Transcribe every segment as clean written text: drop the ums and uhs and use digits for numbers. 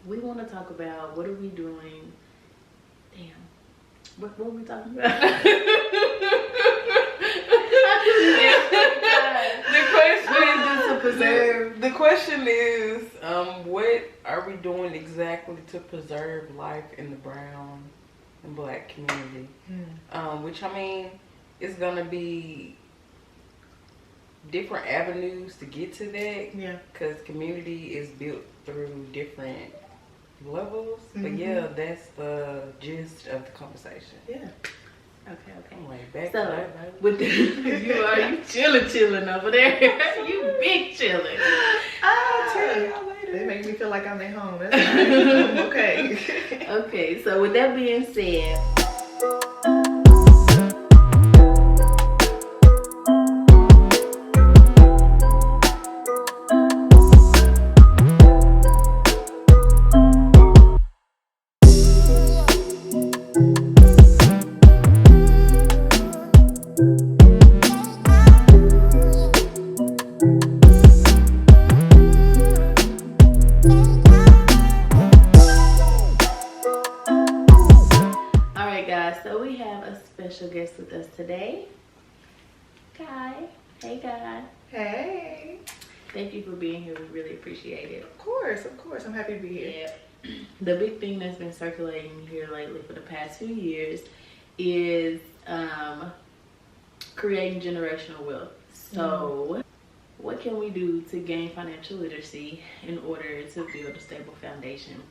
we want to talk about what are we doing. Damn, what were we talking about? The question is, what are we doing exactly to preserve life in the brown and black community? Which, I mean, it's gonna be different avenues to get to that. Yeah. Because community is built through different levels. But yeah, that's the gist of the conversation. Yeah. Okay. I'm like, back So, to that, baby. with the, you chilling over there. You big chilling. I'll tell y'all later. They make me feel like I'm at home. That's nice. I'm okay. Okay, so with that being said, so we have a special guest with us today. Guy. Hey, Guy. Hey. Thank you for being here. We really appreciate it. Of course. I'm happy to be here. Yeah. The big thing that's been circulating here lately for the past few years is creating generational wealth. So what can we do to gain financial literacy in order to build a stable foundation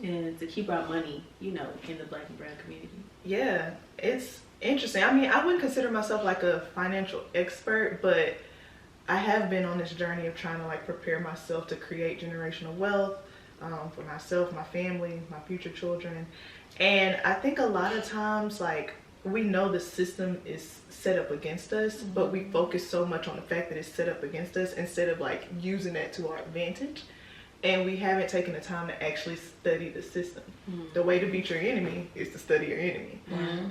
and to keep our money, in the black and brown community? Yeah, it's interesting. I mean, I wouldn't consider myself like a financial expert, but I have been on this journey of trying to like prepare myself to create generational wealth for myself, my family, my future children. And I think a lot of times, like, we know the system is set up against us, but we focus so much on the fact that it's set up against us instead of like using that to our advantage. And we haven't taken the time to actually study the system. The way to beat your enemy is to study your enemy.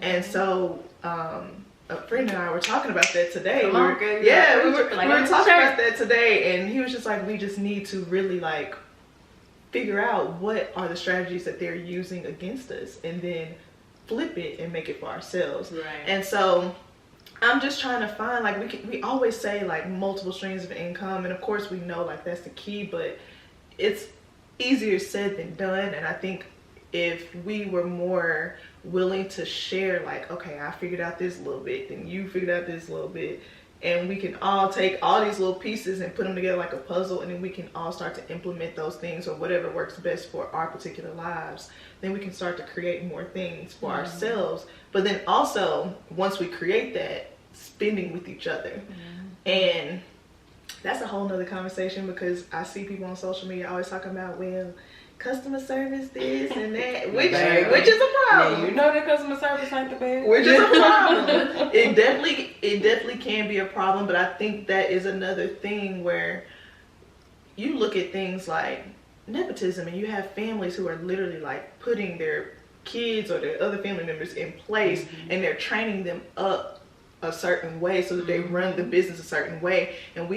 And so a friend and I were talking about that today. We were talking about that today, and he was just like, we just need to really like figure out what are the strategies that they're using against us, and then flip it and make it for ourselves. Right. And so I'm just trying to find, like, we always say like multiple streams of income, and of course we know like that's the key, but it's easier said than done. And I think if we were more willing to share, like, okay, I figured out this little bit, then you figured out this little bit, and we can all take all these little pieces and put them together like a puzzle, and then we can all start to implement those things or whatever works best for our particular lives, then we can start to create more things for ourselves. But then also, once we create that, spending with each other. And that's a whole nother conversation, because I see people on social media always talking about, well, customer service this and that, which is a problem. Yeah, you know that customer service ain't the best. Which is a problem. It definitely can be a problem, but I think that is another thing where you look at things like nepotism, and you have families who are literally like putting their kids or their other family members in place, and they're training them up a certain way so that they run the business a certain way. And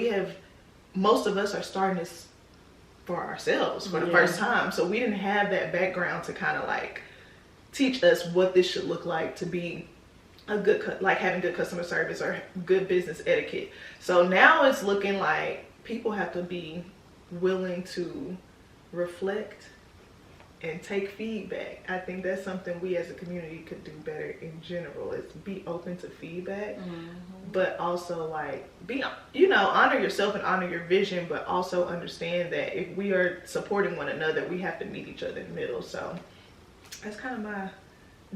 most of us are starting this for ourselves for the first time, so we didn't have that background to kind of like teach us what this should look like to be a good, like having good customer service or good business etiquette. So now it's looking like people have to be willing to reflect and take feedback. I think that's something we as a community could do better in general, is be open to feedback, but also like be, honor yourself and honor your vision, but also understand that if we are supporting one another, we have to meet each other in the middle. So that's kind of my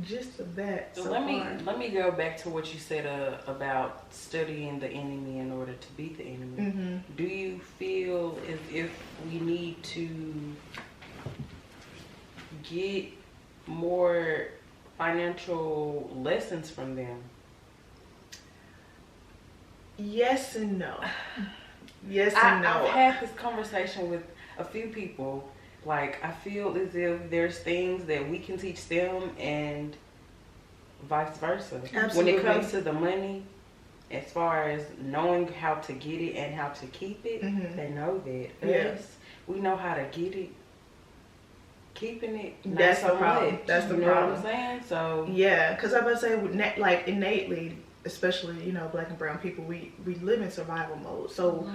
gist of that. So let me go back to what you said about studying the enemy in order to beat the enemy. Do you feel as if we need to get more financial lessons from them? Yes and no. Yes and no. I've had this conversation with a few people. Like, I feel as if there's things that we can teach them and vice versa. Absolutely. When it comes to the money, as far as knowing how to get it and how to keep it, they know that. Yes. We know how to get it, keeping it. Not That's so the problem. much. That's the you problem. Know what I'm saying? So yeah, because I'm about to say, like innately, especially Black and brown people, we live in survival mode. So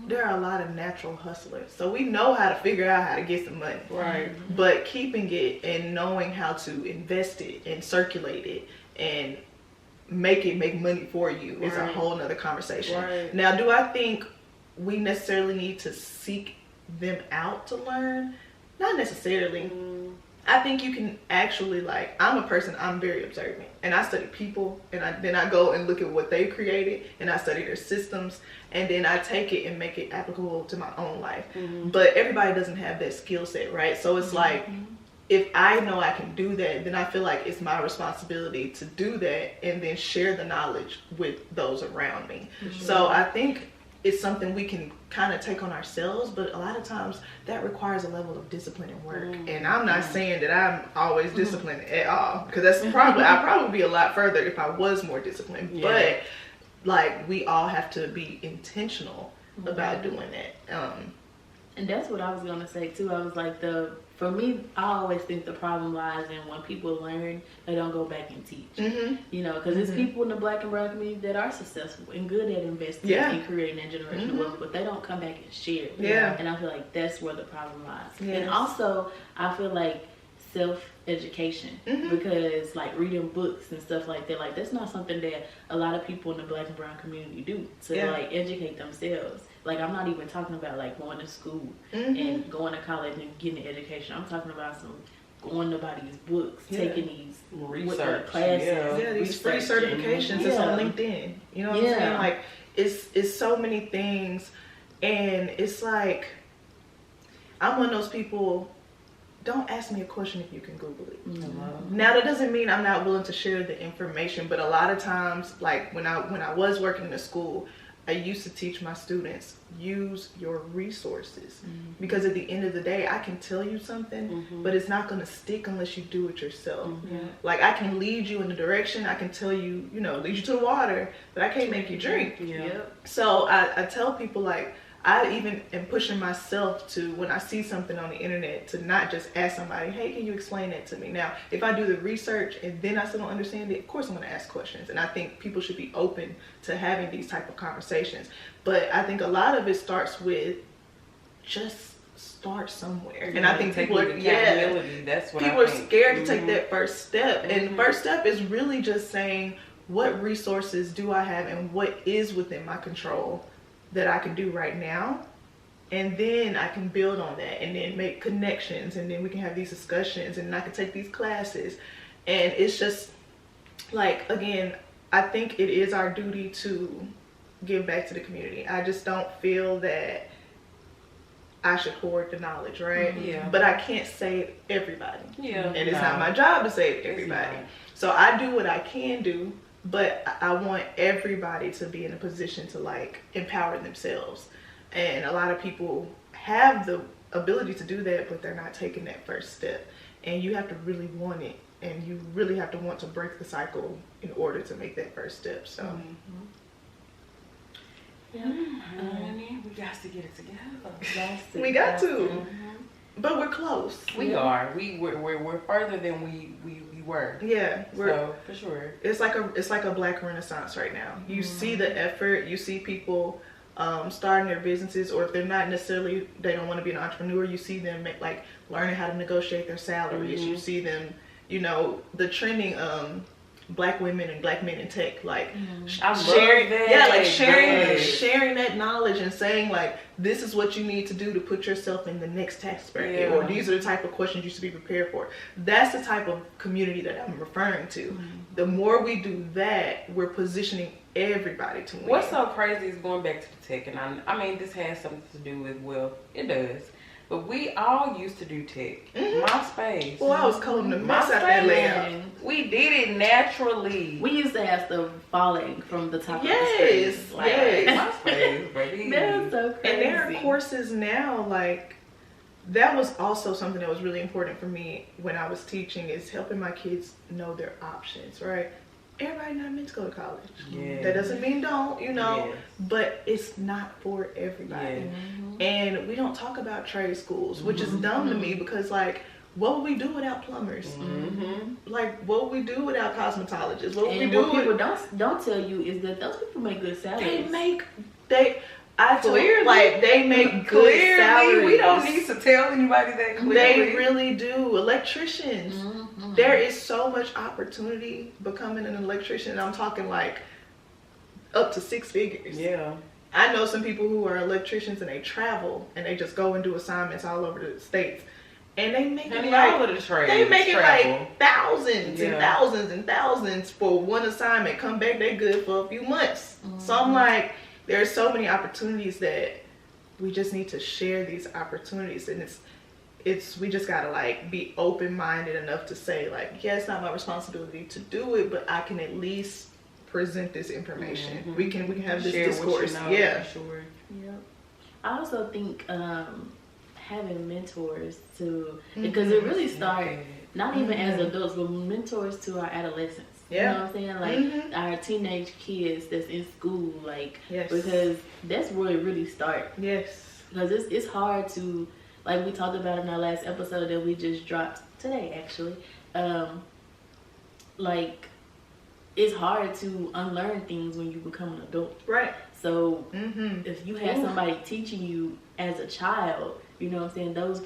there are a lot of natural hustlers. So we know how to figure out how to get some money. right. But keeping it and knowing how to invest it and circulate it and make it make money for you is a whole nother conversation. Right. Now, do I think we necessarily need to seek them out to learn? Not necessarily. I think you can actually, like, I'm a person, I'm very observant, and I study people, and then I go and look at what they created, and I study their systems, and then I take it and make it applicable to my own life. But everybody doesn't have that skill set, right? So it's like, if I know I can do that, then I feel like it's my responsibility to do that and then share the knowledge with those around me. So I think it's something we can kind of take on ourselves, but a lot of times that requires a level of discipline and work. And I'm not saying that I'm always disciplined at all, because that's I'd probably be a lot further if I was more disciplined. But like, we all have to be intentional about doing that. And that's what I was gonna say too. I was like, for me, I always think the problem lies in when people learn, they don't go back and teach. Because there's people in the Black and brown community that are successful and good at investing and creating that generational wealth, but they don't come back and share. And I feel like that's where the problem lies. And also, I feel like self-education, because like reading books and stuff like that, like that's not something that a lot of people in the Black and brown community do to like educate themselves. Like, I'm not even talking about like going to school and going to college and getting an education. I'm talking about going to buy these books, taking these research classes, these free certifications. It's on LinkedIn. You know what I'm saying? Like, it's so many things, and it's like, I'm one of those people. Don't ask me a question if you can Google it. Now, that doesn't mean I'm not willing to share the information, but a lot of times, like when I was working in a school, I used to teach my students, use your resources, because at the end of the day, I can tell you something, but it's not going to stick unless you do it yourself. Like, I can lead you in the direction, I can tell you, lead you to the water, but I can't make you drink. So I tell people, like, I even am pushing myself to, when I see something on the internet, to not just ask somebody, hey, can you explain that to me? Now, if I do the research and then I still don't understand it, of course I'm going to ask questions. And I think people should be open to having these type of conversations. But I think a lot of it starts with just start somewhere. And I think people are, that's what people are scared to take that first step. And the first step is really just saying, what resources do I have and what is within my control that I can do right now, and then I can build on that and then make connections, and then we can have these discussions, and I can take these classes. And it's just like, again, I think it is our duty to give back to the community. I just don't feel that I should hoard the knowledge, right? But I can't save everybody. And it's not my job to save everybody. So I do what I can do, but I want everybody to be in a position to like empower themselves. And a lot of people have the ability to do that, but they're not taking that first step. And you have to really want it, and you really have to want to break the cycle in order to make that first step. So we got to get it together. We got to. But we're close. We are. We're further than we were. Yeah, so for sure. It's like a Black Renaissance right now. You see the effort. You see people starting their businesses, or if they're not necessarily, they don't want to be an entrepreneur. You see them like learning how to negotiate their salaries. You see them, the trending Black women and Black men in tech, like sharing that knowledge and saying like, this is what you need to do to put yourself in the next tax bracket, or these are the type of questions you should be prepared for. That's the type of community that I'm referring to. The more we do that, we're positioning everybody to win. What's so crazy is going back to the tech, and I mean this has something to do with, well, it does. But we all used to do tech. MySpace. Well, I was coding the mess out that layout. We did it naturally. We used to have stuff falling from the top of the screen. MySpace, baby. That's so crazy. And there are courses now, like, that was also something that was really important for me when I was teaching, is helping my kids know their options, right? Everybody not meant to go to college. That doesn't mean don't, but it's not for everybody. And we don't talk about trade schools, which is dumb to me, because like, what would we do without plumbers? Like, what would we do without cosmetologists? What would we And do? what people don't tell you is that those people make good salaries. They make good salaries. We don't need to tell anybody that clearly. They really do. Electricians. There is so much opportunity becoming an electrician. I'm talking like up to 6 figures. Yeah. I know some people who are electricians and they travel and they just go and do assignments all over the states. And they make it like thousands and thousands and thousands for one assignment. Come back, they're good for a few months. So I'm like, there's so many opportunities that we just need to share these opportunities, and we just gotta like be open-minded enough to say like, yeah, it's not my responsibility to do it, but I can at least present this information. We can have this discourse. Yeah, sure. Yep. I also think having mentors to, because it really starts not even as adults, but mentors to our adolescents. You know what I'm saying? Like our teenage kids that's in school, like, because that's where it really starts. Yes. Because it's hard to, like we talked about in our last episode that we just dropped today, actually. Like, it's hard to unlearn things when you become an adult. Right. So if you have somebody teaching you as a child, you know what I'm saying, those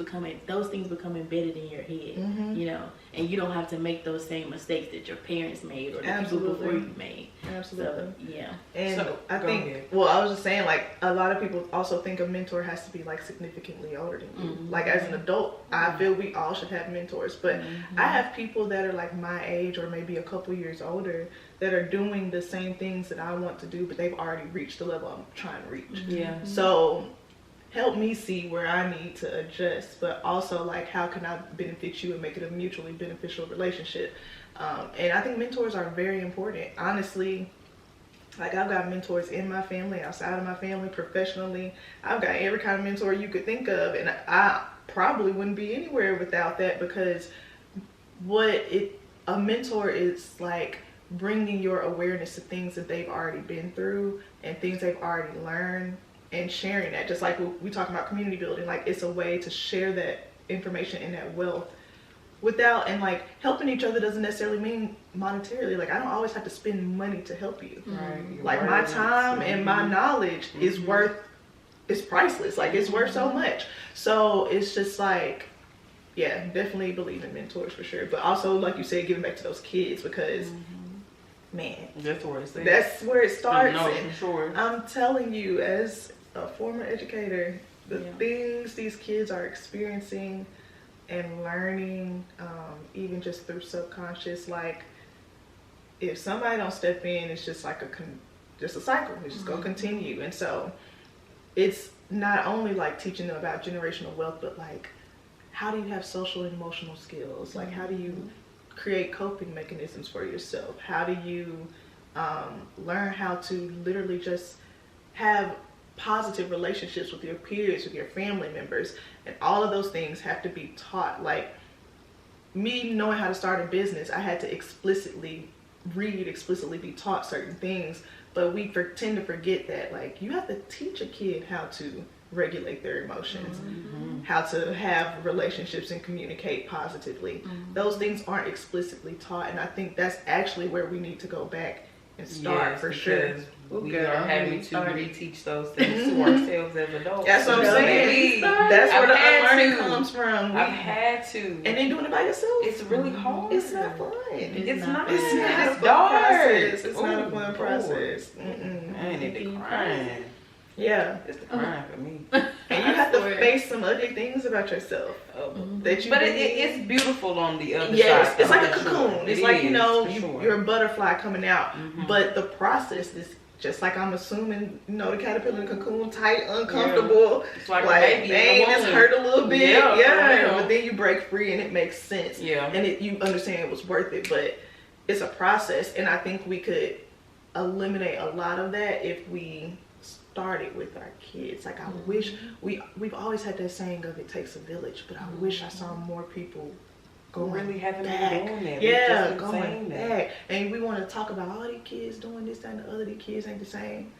things become embedded in your head, you know, and you don't have to make those same mistakes that your parents made or the people before you made. Absolutely. So, yeah. And so, I was just saying, like, a lot of people also think a mentor has to be like significantly older than you. Like, as an adult, I feel we all should have mentors, but I have people that are like my age or maybe a couple years older that are doing the same things that I want to do, but they've already reached the level I'm trying to reach. Yeah. So help me see where I need to adjust, but also like, how can I benefit you and make it a mutually beneficial relationship? And I think mentors are very important. Honestly, like, I've got mentors in my family, outside of my family, professionally. I've got every kind of mentor you could think of, and I probably wouldn't be anywhere without that, because a mentor is like bringing your awareness to things that they've already been through and things they've already learned, and sharing that. Just like we talk about community building, like, it's a way to share that information and that wealth without, and like, helping each other doesn't necessarily mean monetarily. Like, I don't always have to spend money to help you. Right. Like, my time and my knowledge is priceless. Like, it's worth so much. So it's just like, yeah, definitely believe in mentors for sure. But also, like you said, giving back to those kids, because man, that's where it starts. No, for sure. I'm telling you, as a former educator, the things these kids are experiencing and learning, even just through subconscious, like, if somebody don't step in, it's just like just a cycle. It's just gonna continue. And so it's not only like teaching them about generational wealth, but like, how do you have social and emotional skills? Like, how do you create coping mechanisms for yourself? How do you learn how to literally just have positive relationships with your peers, with your family members? And all of those things have to be taught. Like, me knowing how to start a business, I had to explicitly be taught certain things, but we tend to forget that, like, you have to teach a kid how to regulate their emotions, how to have relationships and communicate positively. Those things aren't explicitly taught, and I think that's actually where we need to go back and start, for sure. We are having to reteach those things to ourselves as adults. That's what I'm saying. That's where the unlearning comes from. I've had to. And then doing it by yourself, it's really hard. It's not fun. It's not. It's dark. It's not a fun process. I ain't into crying. Yeah, it's the crime for me. And you have to face some ugly things about yourself that you. But it's beautiful on the other side. Yes, it's like a cocoon. It's like, you know, you're a butterfly coming out, but the process is just like, I'm assuming, you know, the caterpillar in the cocoon, tight, uncomfortable. Yeah. It's like pain, it's hurt a little bit. Yeah, but then you break free and it makes sense. Yeah, and you understand it was worth it. But it's a process, and I think we could eliminate a lot of that if we started with our kids. Like, I wish we've always had that saying of it takes a village, but I wish I saw more people going really haven't back. Been doing that. Yeah, going back. And we want to talk about all these kids doing this, that, and the other. These kids ain't the same.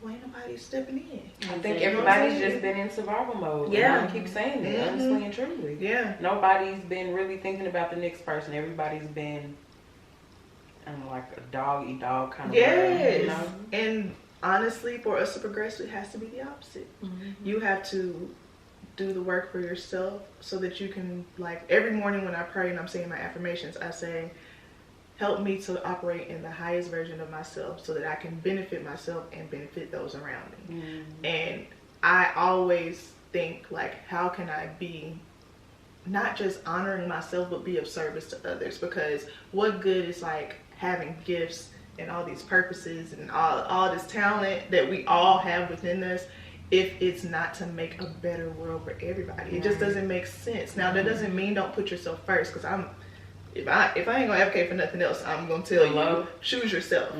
well, ain't nobody stepping in. I think everybody's just been in survival mode. Yeah. I keep saying that, honestly and truly. Yeah. Nobody's been really thinking about the next person. Everybody's been, I don't know, like a dog eat dog kind of Yes. world, you know? And honestly, for us to progress, it has to be the opposite. You have to do the work for yourself so that you can, like, every morning when I pray and I'm saying my affirmations, I say, help me to operate in the highest version of myself so that I can benefit myself and benefit those around me. And I always think, like, how can I be not just honoring myself, but be of service to others? Because what good is, like, having gifts and all these purposes and all this talent that we all have within us if it's not to make a better world for everybody? It just doesn't make sense. Now, that doesn't mean don't put yourself first, because if I ain't gonna advocate for nothing else, I'm gonna tell you, choose yourself.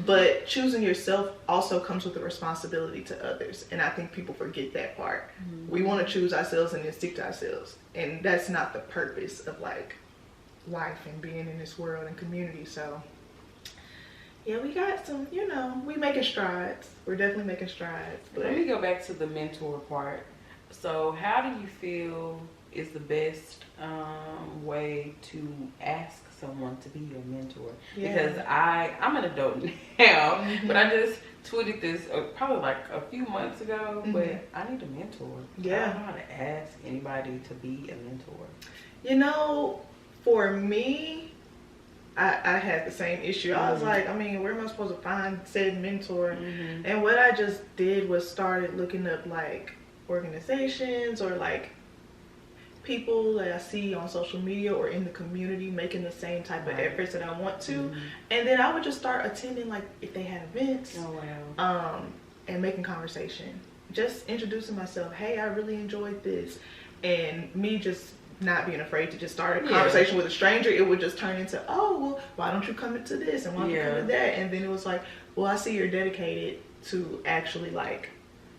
But choosing yourself also comes with a responsibility to others, and I think people forget that part. We want to choose ourselves and then stick to ourselves, and that's not the purpose of, like, life and being in this world and community. So yeah, we got some, you know, we making strides. We're definitely making strides. But let me go back to the mentor part. So how do you feel is the best way to ask someone to be your mentor? Because I'm an adult now, but I just tweeted this probably like a few months ago, but I need a mentor. I don't know how to ask anybody to be a mentor. You know, for me, I had the same issue. I was like, I mean, where am I supposed to find said mentor? And what I just did was started looking up, like, organizations or, like, people that I see on social media or in the community making the same type of efforts that I want to. And then I would just start attending, like, if they had events, and making conversation. Just introducing myself. Hey, I really enjoyed this. And me just not being afraid to just start a conversation with a stranger. It would just turn into, oh, well, why don't you come into this and why don't you come to that? And then it was like, well, I see you're dedicated to actually, like,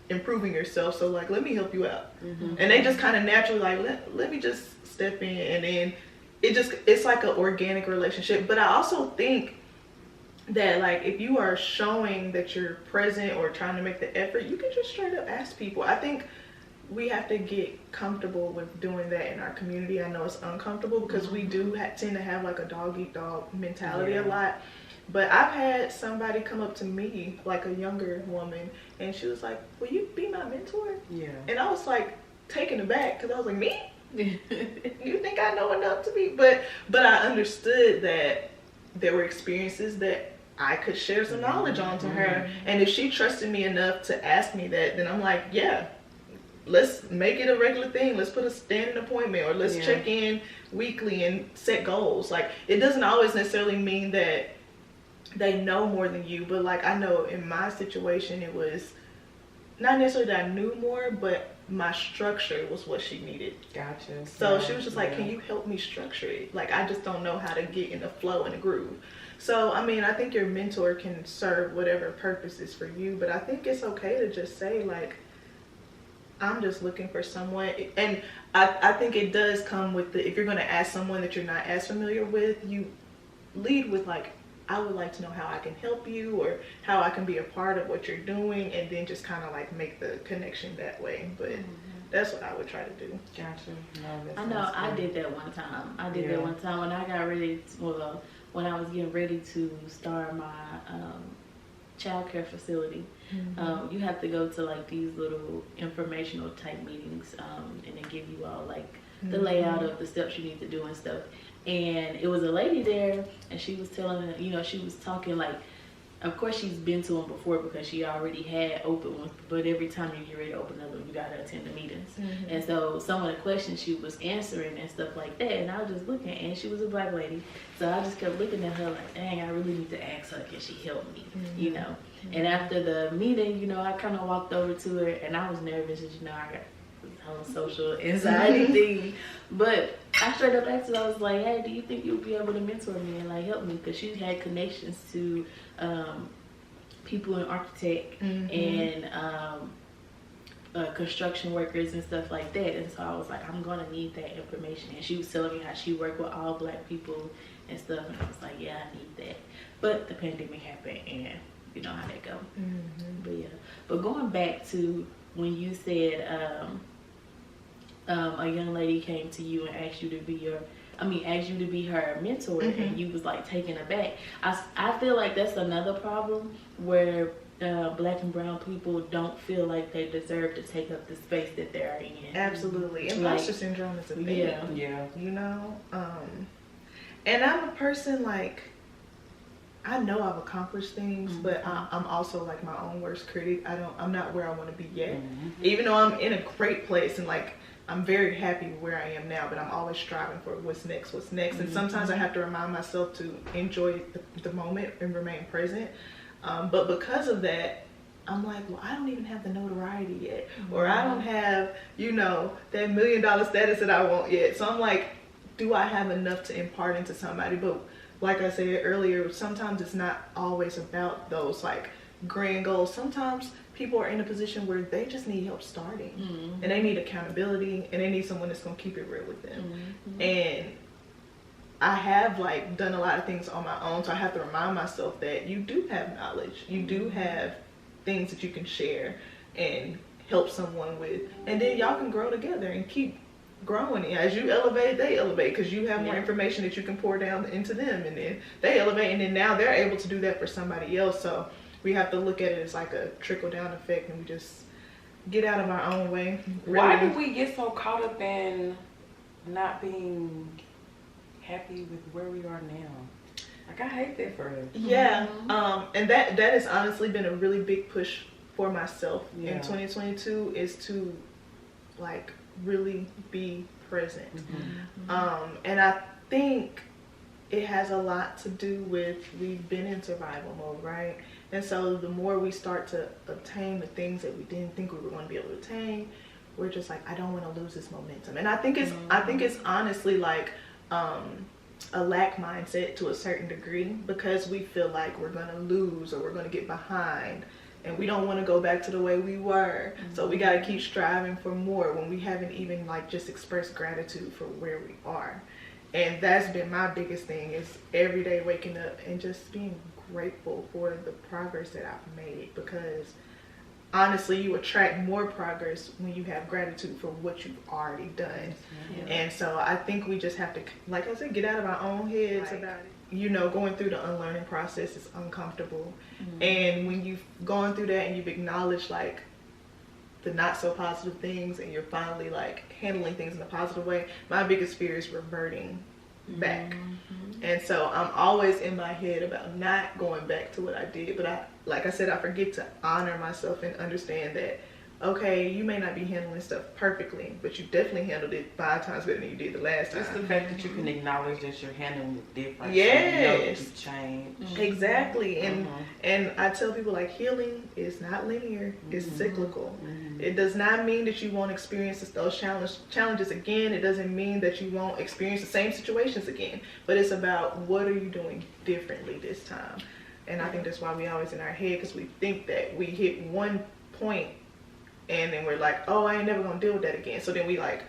improving yourself, so, like, let me help you out. And they just kind of naturally, like, let me just step in, and then it's like an organic relationship. But I also think that, like, if you are showing that you're present or trying to make the effort, you can just straight up ask people. I think we have to get comfortable with doing that in our community. I know it's uncomfortable because we do tend to have, like, a dog eat dog mentality a lot. But I've had somebody come up to me, like a younger woman, and she was like, will you be my mentor? And I was, like, taken aback because I was like, me? You think I know enough to be? But I understood that there were experiences that I could share some knowledge on to her. And if she trusted me enough to ask me that, then I'm like, yeah, let's make it a regular thing. Let's put a standing appointment, or let's check in weekly and set goals. Like, it doesn't always necessarily mean that they know more than you, but, like, I know in my situation, it was not necessarily that I knew more, but my structure was what she needed. Gotcha. So she was just like, can you help me structure it? Like, I just don't know how to get in the flow and the groove. So, I mean, I think your mentor can serve whatever purpose is for you, but I think it's okay to just say, like, I'm just looking for someone. And I think it does come with if you're going to ask someone that you're not as familiar with, you lead with, like, I would like to know how I can help you, or how I can be a part of what you're doing, and then just kind of, like, make the connection that way. But that's what I would try to do. Gotcha. No, I know I did that one time. I did that one time when I got ready to, when I was getting ready to start my child care facility. You have to go to, like, these little informational type meetings, and they give you all, like, the layout of the steps you need to do and stuff. And it was a lady there, and she was telling, you know, she was talking, like, of course she's been to them before because she already had open ones, but every time you get ready to open another one, you gotta attend the meetings. And so some of the questions she was answering and stuff like that, and I was just looking, and she was a black lady, so I just kept looking at her like, dang, I really need to ask her, can she help me, you know? And after the meeting, you know, I kind of walked over to her, and I was nervous, as you know, I got this whole social anxiety thing, but I straight up asked her, I was like, hey, do you think you'll be able to mentor me and, like, help me? Because she had connections to people in architect and construction workers and stuff like that. And so I was like, I'm gonna need that information. And she was telling me how she worked with all black people and stuff, and I was like, yeah, I need that. But the pandemic happened, and you know how that go. But yeah, but going back to when you said a young lady came to you and asked you to be her mentor, and you was like taken aback. I feel like that's another problem where Black and brown people don't feel like they deserve to take up the space that they're in. Absolutely. Imposter syndrome is a thing. Yeah. You know? And I'm a person, like, I know I've accomplished things, but I'm also like my own worst critic. I'm not where I want to be yet. Even though I'm in a great place and like I'm very happy where I am now, but I'm always striving for what's next. And sometimes I have to remind myself to enjoy the moment and remain present. But because of that, I'm like, well, I don't even have the notoriety yet. Or I don't have, you know, that $1 million status that I want yet. So I'm like, do I have enough to impart into somebody? But like I said earlier, sometimes it's not always about those like grand goals. Sometimes people are in a position where they just need help starting. And they need accountability, and they need someone that's going to keep it real with them. And I have like done a lot of things on my own, so I have to remind myself that you do have knowledge, you do have things that you can share and help someone with, and then y'all can grow together and keep growing. As you elevate, they elevate, because you have more information that you can pour down into them, and then they elevate, and then now they're able to do that for somebody else. So we have to look at it as like a trickle down effect, and we just get out of our own way. Why do we get so caught up in not being happy with where we are now? Like, I hate that for us. Yeah. And that has honestly been a really big push for myself in 2022, is to like really be present. And I think it has a lot to do with, we've been in survival mode, right? And so the more we start to obtain the things that we didn't think we were going to be able to attain, we're just like, I don't want to lose this momentum. And I think it's honestly like a lack mindset to a certain degree, because we feel like we're going to lose or we're going to get behind, and we don't want to go back to the way we were. So we got to keep striving for more when we haven't even like just expressed gratitude for where we are. And that's been my biggest thing, is every day waking up and just being grateful for the progress that I've made, because honestly, you attract more progress when you have gratitude for what you've already done. And so I think we just have to, like I said, get out of our own heads about it. You know, going through the unlearning process is uncomfortable. And when you've gone through that and you've acknowledged like the not so positive things, and you're finally like handling things in a positive way, my biggest fear is reverting back. And so I'm always in my head about not going back to what I did. But like I said, I forget to honor myself and understand that, okay, you may not be handling stuff perfectly, but you definitely handled it 5 times better than you did the last time. Just the fact that you can acknowledge that you're handling it different. Yes. So you change. Exactly. And I tell people, like, healing is not linear. It's cyclical. It does not mean that you won't experience those challenges again. It doesn't mean that you won't experience the same situations again. But it's about, what are you doing differently this time? And I think that's why we always in our head, because we think that we hit one point and then we're like, oh, I ain't never gonna deal with that again. So then we like,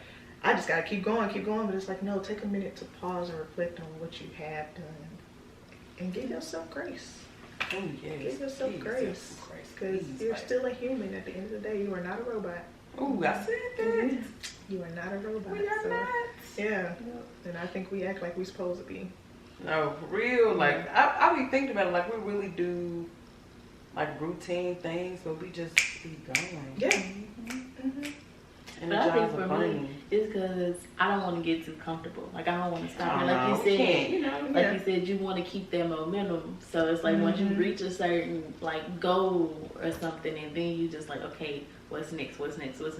I just gotta keep going. But it's like, no, take a minute to pause and reflect on what you have done, and give yourself grace. Oh, yes. Give yourself grace, because you're still a human at the end of the day. You are not a robot. Oh, I said that. You are not a robot. We are not. Yeah. And I think we act like we're supposed to be. No, for real. Like, I be thinking about it, like, we really do like routine things, but we just be going. Yeah. And but I think for me, it's because I don't want to get too comfortable. Like, I don't want to stop. And like you said, you said, you want to keep that momentum. So it's like once you reach a certain like goal or something, and then you just like, okay, what's next? Because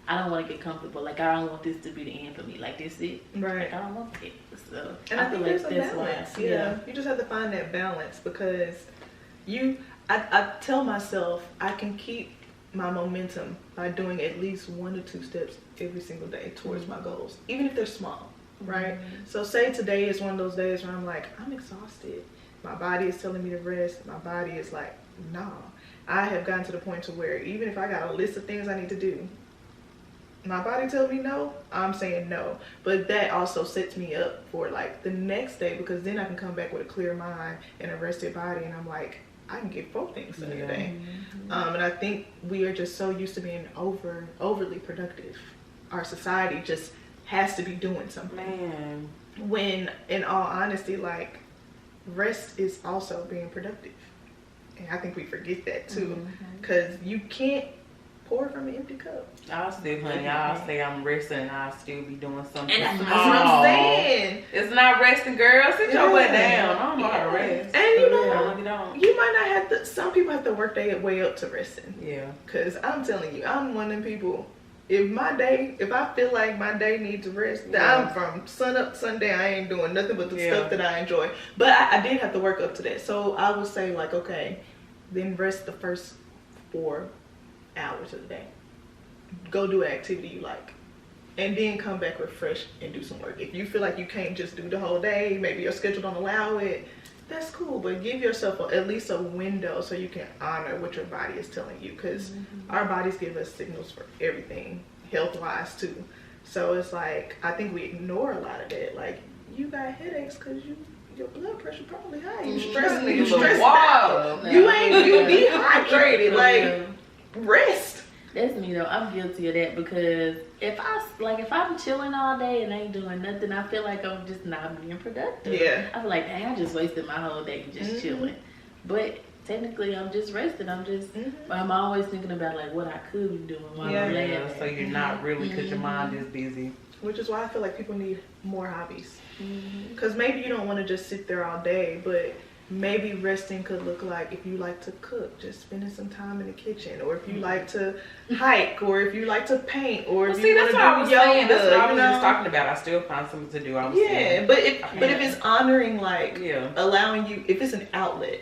I don't want to get comfortable. Like, I don't want this to be the end for me. Like, this is it. Right. Like, I don't want it. So and I feel like that's balance. Yeah. You just have to find that balance, because I tell myself I can keep my momentum by doing at least 1 to 2 steps every single day towards my goals, even if they're small, right? So say today is one of those days where I'm like, I'm exhausted. My body is telling me to rest. My body is like, nah. I have gotten to the point to where even if I got a list of things I need to do, my body tells me no, I'm saying no. But that also sets me up for like the next day, because then I can come back with a clear mind and a rested body, and I'm like, I can get 4 things done Yeah. today. And I think we are just so used to being overly productive. Our society just has to be doing something. Man. When, in all honesty, like, rest is also being productive. And I think we forget that too. Because you can't pour from an empty cup. I'll still, honey, I'll say I'm resting and I'll still be doing something. And that's small. what I'm saying. It's not resting, girl. Sit your butt down. I don't know how to rest. And you know, I really don't. you might not have to, some people have to work their way up to resting. Yeah. Because I'm telling you, I'm one of them people, if I feel like my day needs rest, I'm from sun up to sundown, I ain't doing nothing but the stuff that I enjoy. But I did have to work up to that. So I would say, like, okay, then rest the first 4 hours of the day. Go do an activity you like. And then come back refreshed and do some work. If you feel like you can't just do the whole day, maybe your schedule don't allow it, that's cool. But give yourself at least a window so you can honor what your body is telling you. Because our bodies give us signals for everything, health-wise too. So it's like, I think we ignore a lot of that. Like, you got headaches because your blood pressure probably high. You stressing, you stressed out. You dehydrated. Like, rest. That's me though. I'm guilty of that because if I'm chilling all day and ain't doing nothing, I feel like I'm just not being productive. Yeah. I feel like, dang, I just wasted my whole day just chilling. But technically, I'm just resting. I'm always thinking about like what I could be doing while I'm laying. So you're not really, because your mind is busy. Which is why I feel like people need more hobbies. Because maybe you don't want to just sit there all day, but maybe resting could look like, if you like to cook, just spending some time in the kitchen, or if you like to hike, or if you like to paint, or if you want to do yoga. That's what I was just talking about. I still find something to do. But if it's honoring, like, allowing you, if it's an outlet,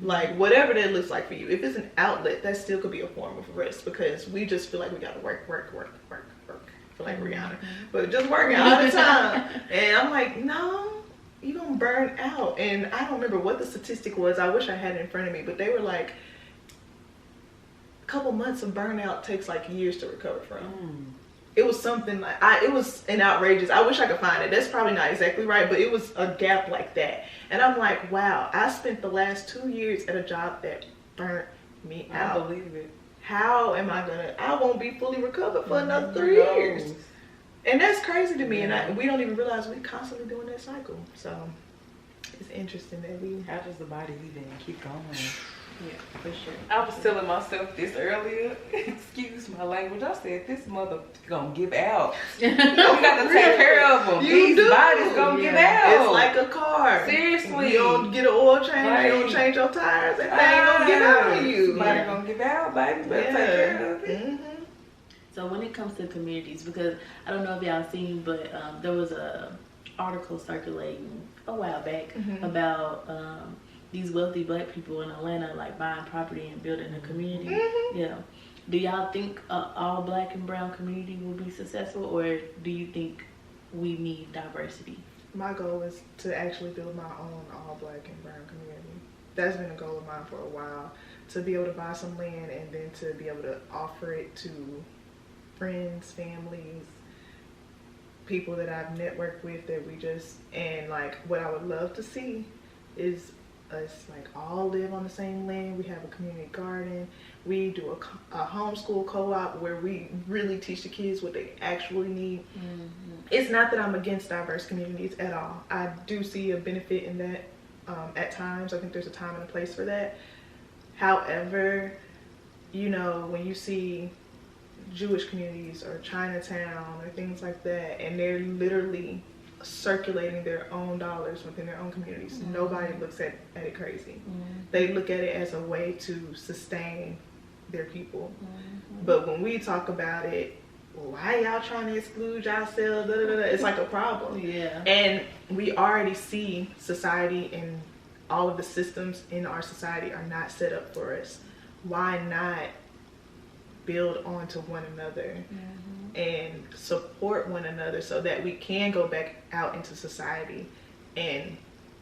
like whatever that looks like for you, if it's an outlet, that still could be a form of rest, because we just feel like we gotta work. I feel like Rihanna, but just working all the time. And I'm like, no. You're gonna burn out. And I don't remember what the statistic was. I wish I had it in front of me, but they were like, a couple months of burnout takes like years to recover from. It was something like, it was an outrageous, I wish I could find it. That's probably not exactly right, but it was a gap like that. And I'm like, wow, I spent the last 2 years at a job that burnt me out. I believe it. How am I won't be fully recovered for another 3 years. And that's crazy to me, and we don't even realize we're constantly doing that cycle. So it's interesting that how does the body even keep going? Yeah, for sure. I was telling myself this earlier. Excuse my language. I said, this mother gonna give out. We got to take care of them. These bodies gonna give out. It's like a car. Seriously. You don't get an oil change, you don't change your tires, and they ain't gonna give out on you. Somebody gonna give out, baby. Better take care of it. So when it comes to communities, because I don't know if y'all seen, but there was a article circulating a while back about these wealthy black people in Atlanta, like buying property and building a community. Yeah. Do y'all think all black and brown community will be successful, or do you think we need diversity? My goal is to actually build my own all black and brown community. That's been a goal of mine for a while, to be able to buy some land and then to be able to offer it to friends, families, people that I've networked with, that we just, and like what I would love to see is us like all live on the same land. We have a community garden. We do a homeschool co-op where we really teach the kids what they actually need. It's not that I'm against diverse communities at all. I do see a benefit in that at times. I think there's a time and a place for that. However, you know, when you see Jewish communities or Chinatown or things like that, and they're literally circulating their own dollars within their own communities, nobody looks at it crazy. They look at it as a way to sustain their people. But when we talk about it, why y'all trying to exclude yourselves? It's like a problem. And we already see society, and all of the systems in our society are not set up for us. Why not build onto one another and support one another so that we can go back out into society and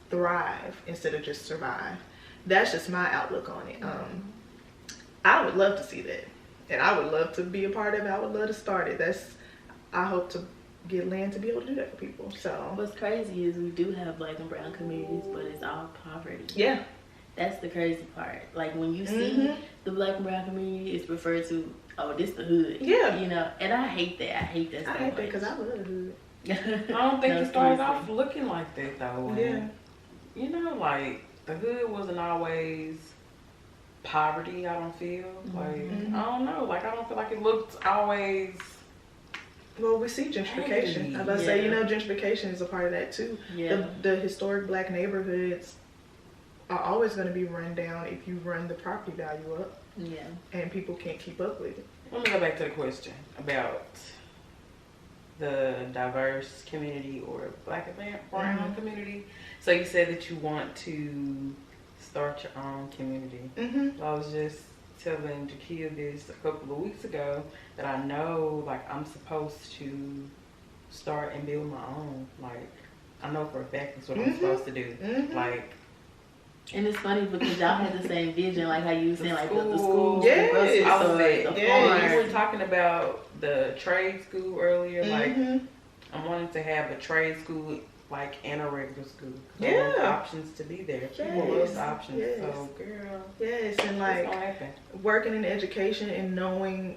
thrive instead of just survive? That's just my outlook on it. I would love to see that, and I would love to be a part of it. I would love to start it. I hope to get land to be able to do that for people. So what's crazy is we do have black and brown communities, but it's all poverty. That's the crazy part. Like when you see the black and brown community is referred to, oh, this the hood. Yeah. You know, and I hate that. I hate that so I hate that much. because I love the hood. I don't think No, it started seriously. off looking like that though. And, Yeah. you know, like the hood wasn't always poverty. I don't feel like I don't know. Like I don't feel like it looked always. Well, we see gentrification. I was about to say, you know, gentrification is a part of that too. Yeah. The historic black neighborhoods are always going to be run down if you run the property value up. Yeah. And people can't keep up with it. Let me go back to the question about the diverse community or black and brown community. So you said that you want to start your own community. I was just telling Jakia this a couple of weeks ago that I know like I'm supposed to start and build my own. Like I know for a fact that's what I'm supposed to do. Like, and it's funny because y'all had the same vision, like how you were saying, like the school, Yes. the grocery I was store, like, the you farm. were talking about the trade school earlier. Like, I wanted to have a trade school, like, and a regular school. I want options to be there. People love options. Yes. So, girl, Yes, and it's like gonna happen. working in education and knowing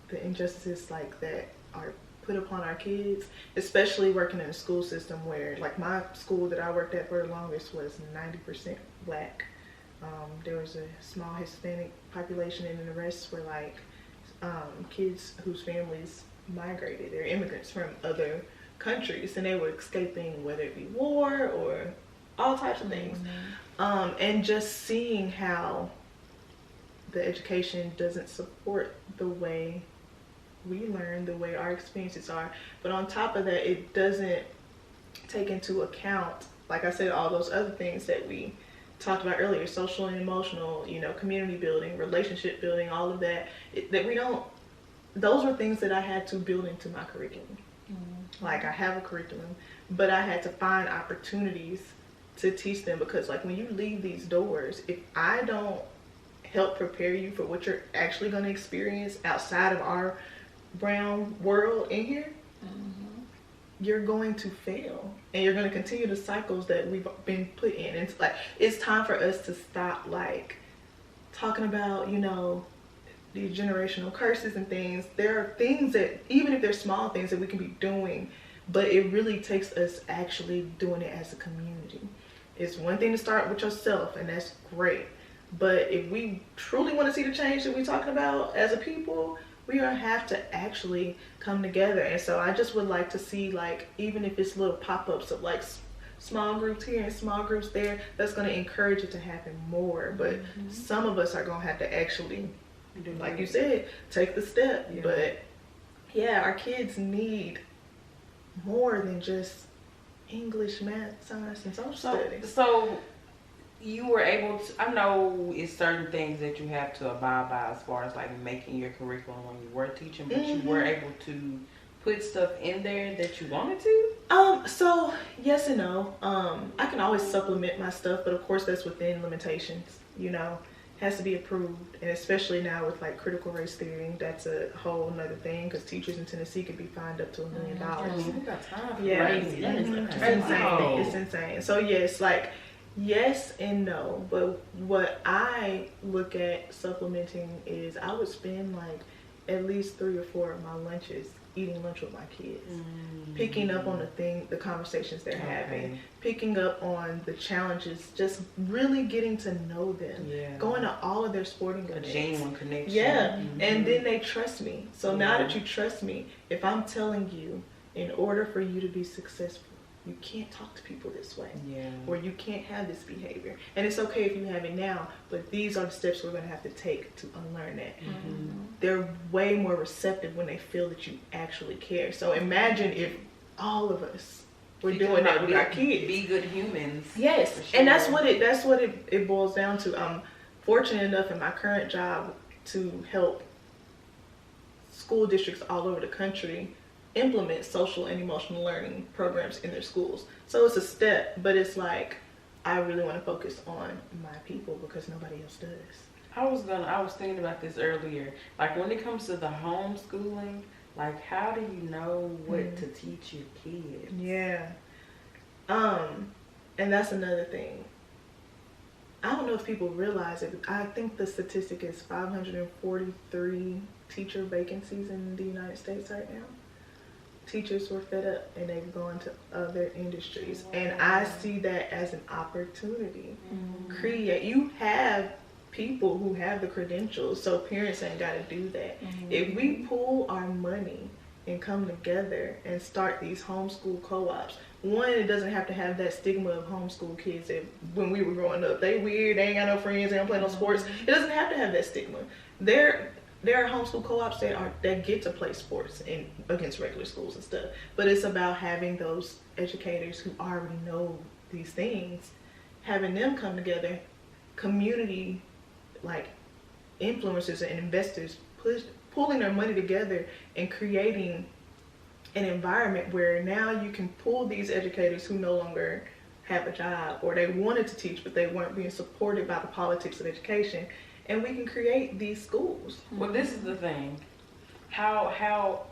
the injustices like that are put upon our kids, especially working in a school system where, like my school that I worked at for the longest was 90% black. There was a small Hispanic population, and the rest were like kids whose families migrated. They're immigrants from other countries, and they were escaping whether it be war or all types of things. And just seeing how the education doesn't support the way we learn, the way our experiences are, but on top of that, it doesn't take into account, like I said, all those other things that we talked about earlier, social and emotional, you know, community building, relationship building, all of that, that we don't, those were things that I had to build into my curriculum. Like I have a curriculum, but I had to find opportunities to teach them, because like when you leave these doors, if I don't help prepare you for what you're actually going to experience outside of our brown world in here, you're going to fail, and you're going to continue the cycles that we've been put in. And it's like, it's time for us to stop like talking about, you know, these generational curses and things. There are things that, even if they're small things, that we can be doing, but it really takes us actually doing it as a community. It's one thing to start with yourself, and that's great, but if we truly want to see the change that we're talking about as a people, we're gonna have to actually come together. And so I just would like to see, like, even if it's little pop-ups of like small groups here and small groups there, that's gonna encourage it to happen more. But some of us are gonna have to actually, like you said, take the step. But yeah, our kids need more than just English, math, science, and social studies. So you were able to, I know it's certain things that you have to abide by as far as like making your curriculum when you were teaching, but you were able to put stuff in there that you wanted to? So yes and no. I can always supplement my stuff, but of course that's within limitations, you know. Has to be approved, and especially now with like critical race theory, that's a whole nother thing, because teachers in Tennessee could be fined up to $1 million. We got time for Crazy. That is It's crazy. insane. It's insane. So yes, like yes and no. But what I look at supplementing is I would spend like at least 3 or 4 of my lunches eating lunch with my kids, picking up on the conversations they're having, picking up on the challenges, just really getting to know them, going to all of their sporting events. A genuine connection. Yeah, and then they trust me. So now that you trust me, if I'm telling you, in order for you to be successful, you can't talk to people this way, or you can't have this behavior, and it's okay if you have it now, but these are the steps we're going to have to take to unlearn that. They're way more receptive when they feel that you actually care. So imagine if all of us were doing that with our kids. Be good humans. Yes, sure. and that's what it boils down to. I'm fortunate enough in my current job to help school districts all over the country implement social and emotional learning programs in their schools. So it's a step, but it's like, I really want to focus on my people because nobody else does. I was thinking about this earlier. Like when it comes to the homeschooling, like how do you know what to teach your kids? Yeah. And that's another thing. I don't know if people realize it, but I think the statistic is 543 teacher vacancies in the United States right now. Teachers were fed up and they've gone to other industries. Wow. And I see that as an opportunity. You have people who have the credentials, so parents ain't got to do that. If we pool our money and come together and start these homeschool co-ops, one, it doesn't have to have that stigma of homeschool kids that when we were growing up, they weird, they ain't got no friends, they don't play no sports. It doesn't have to have that stigma. There are homeschool co-ops that get to play sports against regular schools and stuff. But it's about having those educators who already know these things, having them come together, community like influencers and investors pulling their money together and creating an environment where now you can pull these educators who no longer have a job or they wanted to teach but they weren't being supported by the politics of education, and we can create these schools. Well, this is the thing. How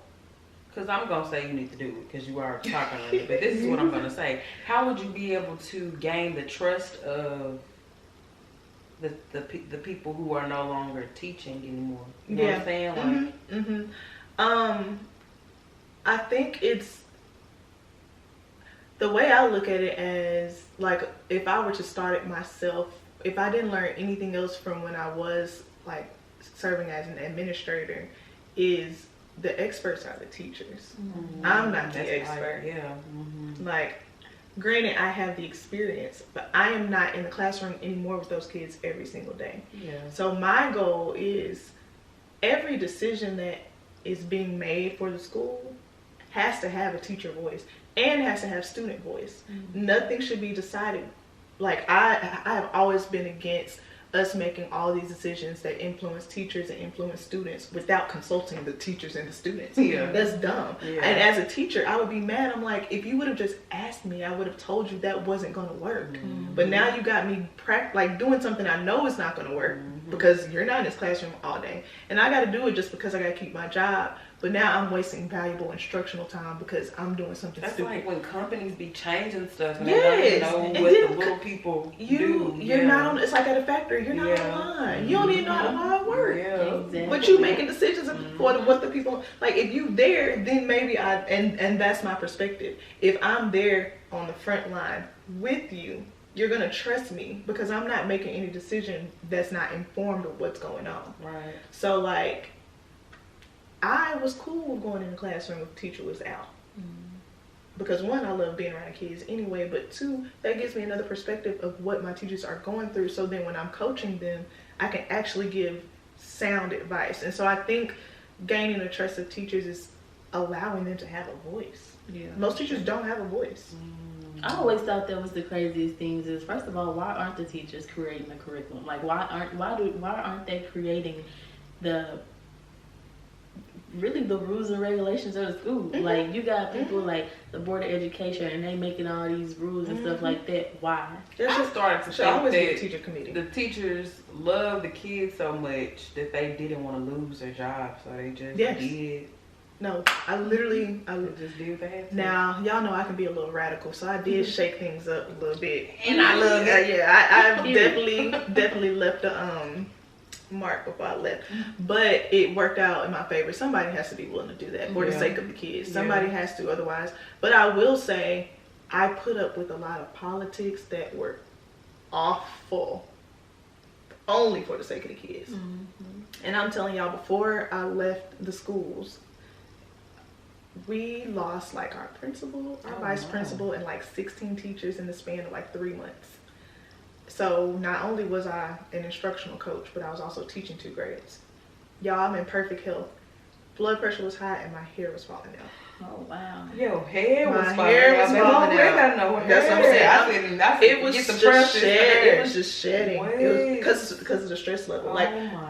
because I'm going to say you need to do it because you are talking on it, but this is what I'm going to say. How would you be able to gain the trust of the people who are no longer teaching anymore? You know what I'm saying? Like, I think it's the way I look at it as like if I were to start it myself, if I didn't learn anything else from when I was like serving as an administrator, is the experts are the teachers. I'm not the expert. Like, granted, I have the experience, but I am not in the classroom anymore with those kids every single day. So my goal is every decision that is being made for the school has to have a teacher voice and has to have student voice. Nothing should be decided. Like, I have always been against us making all these decisions that influence teachers and influence students without consulting the teachers and the students. That's dumb. And as a teacher, I would be mad. I'm like, if you would have just asked me, I would have told you that wasn't going to work. But now you got me like doing something I know is not going to work because you're not in this classroom all day. And I got to do it just because I got to keep my job. But now I'm wasting valuable instructional time because I'm doing something stupid. That's like when companies be changing stuff and they don't even know what the little people do. You're not on, it's like at a factory, you're not online. You don't even know how to line work. Exactly. But you making decisions for what the people, like if you there, then maybe and that's my perspective. If I'm there on the front line with you, you're going to trust me because I'm not making any decision that's not informed of what's going on. Right. So like, I was cool with going in the classroom if the teacher was out. Because one, I love being around kids anyway, but two, that gives me another perspective of what my teachers are going through. So then when I'm coaching them, I can actually give sound advice. And so I think gaining the trust of teachers is allowing them to have a voice. Most teachers don't have a voice. I always thought that was the craziest things is, first of all, why aren't the teachers creating the curriculum? Like, why aren't they creating the rules and regulations of the school? Like, you got people like the Board of Education and they making all these rules and stuff like that. Why? I started to think always be a that teacher committee. The teachers love the kids so much that they didn't want to lose their job, so they just did. No, I just did what they had to. Now, y'all know I can be a little radical, so I did shake things up a little bit. And I love that. I've definitely left a mark before I left. But it worked out in my favor. Somebody has to be willing to do that for the sake of the kids. Somebody has to, otherwise. But I will say, I put up with a lot of politics that were awful. Only for the sake of the kids. And I'm telling y'all, before I left the schools, we lost like our principal, our vice principal, and like 16 teachers in the span of like 3 months. So not only was I an instructional coach, but I was also teaching 2 grades. Y'all, I'm in perfect health. Blood pressure was high and my hair was falling out. Oh wow. Your hair was falling out. My hair was falling out. That's what I'm saying. It was just shedding. It was just shedding. It was because of the stress level. Like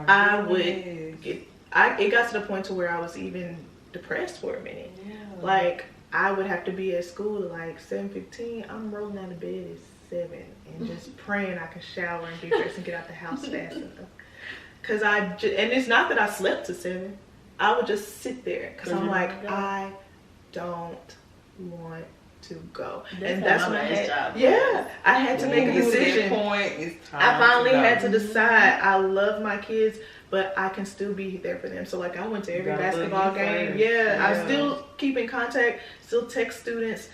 I would get, it got to the point to where I was even depressed for a minute. Like I would have to be at school at like 7:15. I'm rolling out of bed at 7 and just praying I can shower and get dressed and get out the house fast enough. Cause and it's not that I slept to 7. I would just sit there because I'm like, I don't want to go. That's That's my when I last had, job. I had to make a decision. It's time I finally to go. had to decide. I love my kids, but I can still be there for them. So like I went to every basketball game. I still keep in contact, still text students,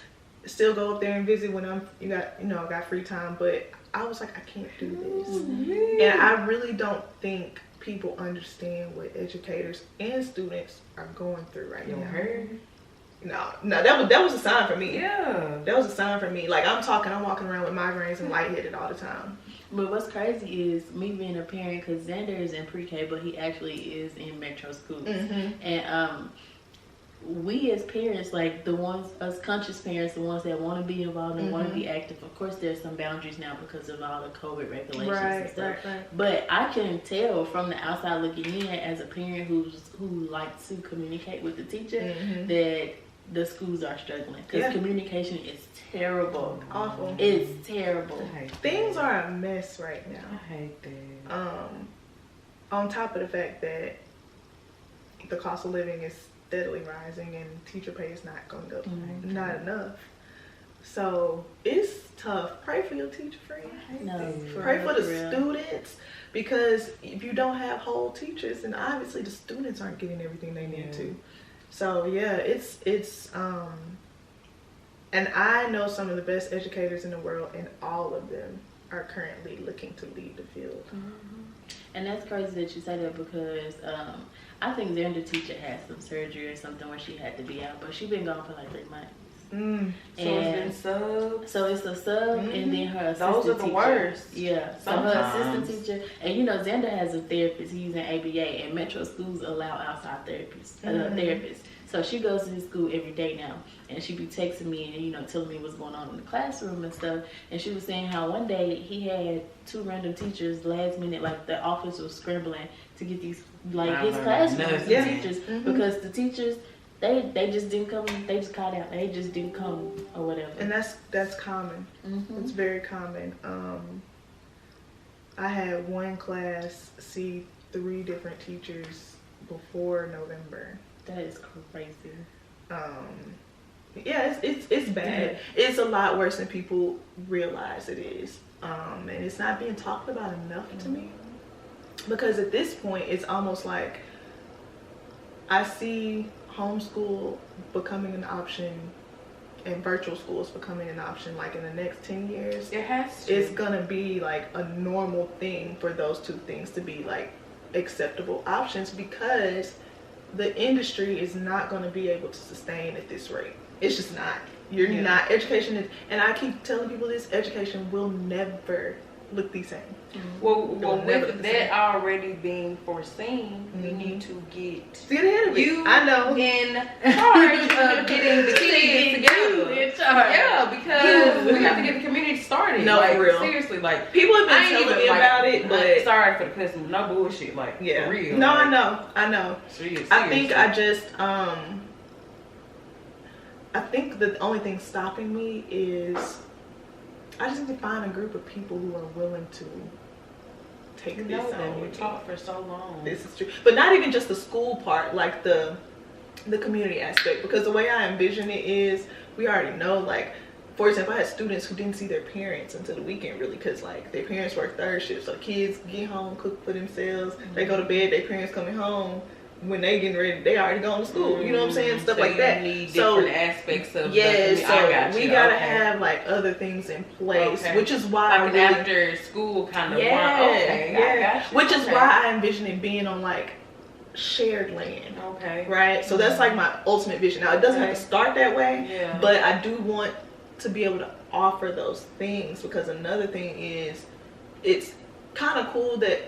still go up there and visit when I got free time. But I was like, I can't do this. And I really don't think people understand what educators and students are going through right now. No, that was a sign for me. Yeah. That was a sign for me. Like I'm walking around with migraines and lightheaded all the time. But what's crazy is me being a parent, because Xander is in pre-K, but he actually is in metro schools. And we as parents, like the ones, us conscious parents, the ones that want to be involved and want to be active, of course there's some boundaries now because of all the COVID regulations and stuff. But I can tell from the outside looking in as a parent who likes to communicate with the teacher that the schools are struggling because communication is terrible. Awful. It's terrible. Things are a mess right now. I hate that. On top of the fact that the cost of living is steadily rising and teacher pay is not going to go, not enough. So it's tough. Pray for your teacher friends. Pray for the students, because if you don't have whole teachers, then obviously the students aren't getting everything they need to. So it's and I know some of the best educators in the world, and all of them are currently looking to leave the field. And that's crazy that you say that, because I think Xander teacher had some surgery or something where she had to be out, but she's been gone for like 3 months. So it's been subs. So it's a sub, and then her assistant Those are the teacher. worst. Yeah. So her assistant teacher, and Xander has a therapist. He's in ABA, and metro schools allow outside therapists. So she goes to his school every day now, and she be texting me and telling me what's going on in the classroom and stuff. And she was saying how one day he had 2 random teachers last minute, like the office was scrambling to get these his classrooms teachers because the teachers. They just didn't come. They just called out. They just didn't come or whatever. And that's common. It's very common. I had one class see 3 different teachers before November. That is crazy. It's bad. It's a lot worse than people realize it is. And it's not being talked about enough to me. Because at this point, it's almost like I see homeschool becoming an option and virtual schools becoming an option like in the next 10 years. It has to. It's gonna be like a normal thing for those 2 things to be like acceptable options, because the industry is not going to be able to sustain at this rate. It's just not. You're not. Education is, and I keep telling people this, education will never look the same. Well, with that already being foreseen, we need to get ahead of it. I know. In charge of getting the kids together. Yeah, because we have to get the community started. No, for real. Seriously, like people have been telling me about it, but sorry for the customer, no bullshit, like for real. No, like, I know. Seriously. I think I just I think the only thing stopping me is I just need to find a group of people who are willing to take this on. We taught for so long. This is true. But not even just the school part, like the community aspect. Because the way I envision it is, we already know, like, for example, I had students who didn't see their parents until the weekend, really, because, like, their parents work 3rd shift. So the kids get home, cook for themselves. They go to bed, their parents coming home. When they getting ready, they already going to school. You know what I'm saying? Stuff so like that. Need different aspects of we gotta have like other things in place, which is why like an after school kind of one. Which is why I envision it being on like shared land. Right. So that's like my ultimate vision. Now it doesn't have to start that way, but I do want to be able to offer those things, because another thing is, it's kind of cool that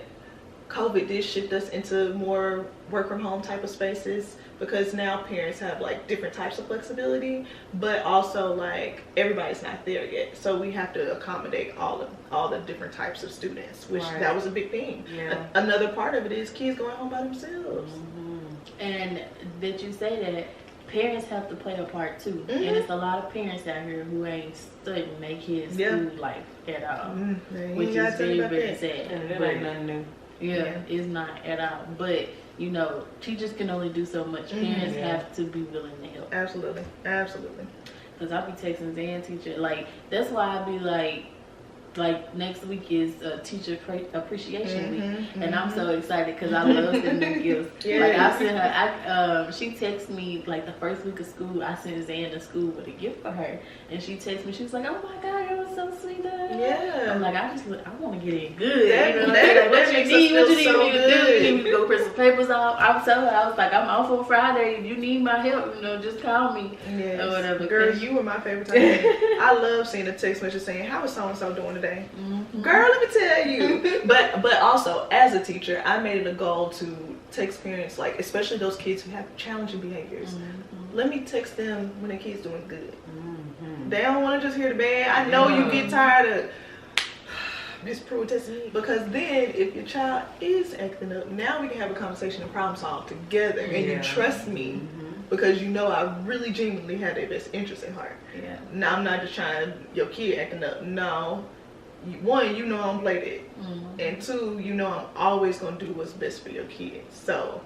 COVID did shift us into more work from home type of spaces, because now parents have like different types of flexibility, but also like everybody's not there yet, so we have to accommodate all the different types of students, which that was a big thing. Another part of it is kids going home by themselves. And that you say that parents have to play a part too, and it's a lot of parents out here who ain't studying their kids' school life at all, which is very, very sad. That ain't nothing new. It's not at all. But teachers can only do so much. Parents have to be willing to help. Absolutely. Because I be texting Zan teacher. Like, that's why I be like next week is teacher appreciation week, and I'm so excited because I love sending gifts. Yes. Like I sent her, she texted me like the first week of school. I sent Zan to school with a gift for her, and she texted me. She was like, "Oh my God, that was so sweet." Yeah. I'm like, I want to get in good. That, you know, that, what that you makes need, us what you need feel me so to do. You need me good. to go print some papers off. I was telling her, I was like, I'm off on Friday. If you need my help, just call me. Yes. Or whatever. Girl, you were my favorite type. I love seeing a text message saying, "How is so and so doing today?" Girl, let me tell you. But also, as a teacher, I made it a goal to text parents, like especially those kids who have challenging behaviors. Let me text them when their kid's doing good. They don't want to just hear the bad. I know you get tired of Miss Pruitt testing me, because then if your child is acting up, now we can have a conversation and problem solve together, and you trust me. Because you know I really genuinely had their best interest in heart. Yeah. Now I'm not just trying your kid acting up. No. One, you know I'm bladed. And two, you know I'm always going to do what's best for your kid. So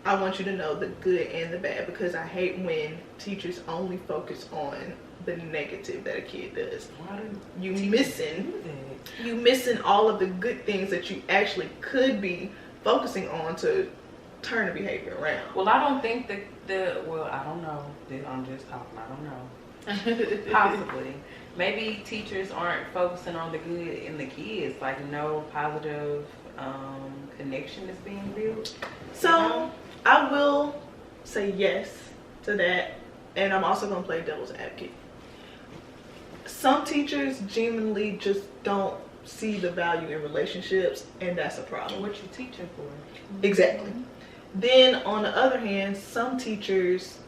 I want you to know the good and the bad, because I hate when teachers only focus on the negative that a kid does. Why do You teachers do that? you missing all of the good things that you actually could be focusing on to turn the behavior around. Well, I don't think well, I don't know. I'm just talking. I don't know. Possibly. Maybe teachers aren't focusing on the good in the kids. Like, no positive connection is being built. So I will say yes to that, and I'm also going to play devil's advocate. Some teachers genuinely just don't see the value in relationships, and that's a problem. What you teaching for? Exactly. Then on the other hand, some teachers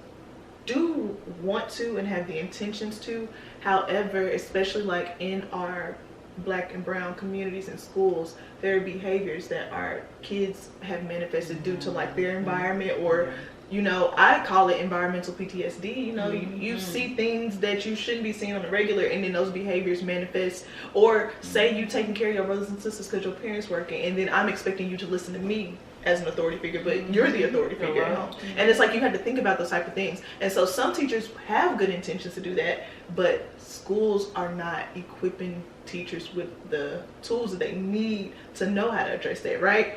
do want to and have the intentions to. However, especially like in our Black and brown communities and schools, there are behaviors that our kids have manifested due to like their environment, or I call it environmental PTSD. You see things that you shouldn't be seeing on the regular, and then those behaviors manifest. Or say you taking care of your brothers and sisters because your parents working, and then I'm expecting you to listen to me as an authority figure, but you're the authority figure at home. And it's like you have to think about those type of things. And so some teachers have good intentions to do that, but schools are not equipping teachers with the tools that they need to know how to address that, right?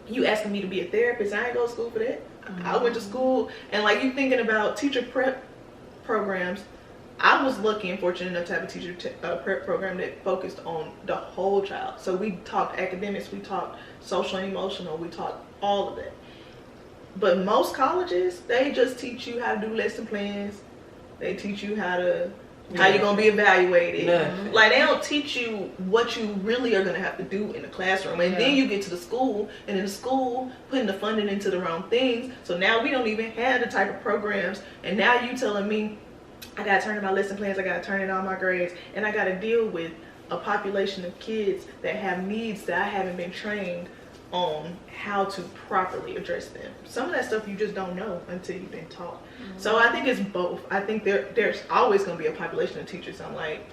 You asking me to be a therapist, I ain't go to school for that. I went to school, and like you thinking about teacher prep programs, I was lucky and fortunate enough to have a teacher prep program that focused on the whole child. So we talked academics, we talked social and emotional, we talked all of that. But most colleges, they just teach you how to do lesson plans. They teach you how you're gonna be evaluated. Like, they don't teach you what you really are gonna have to do in the classroom. And then you get to the school, and in the school, putting the funding into the wrong things. So now we don't even have the type of programs. And now you telling me I gotta turn in my lesson plans, I gotta turn in all my grades, and I gotta deal with a population of kids that have needs that I haven't been trained on how to properly address them. Some of that stuff you just don't know until you've been taught. So I think it's both. I think there's always gonna be a population of teachers. I'm like,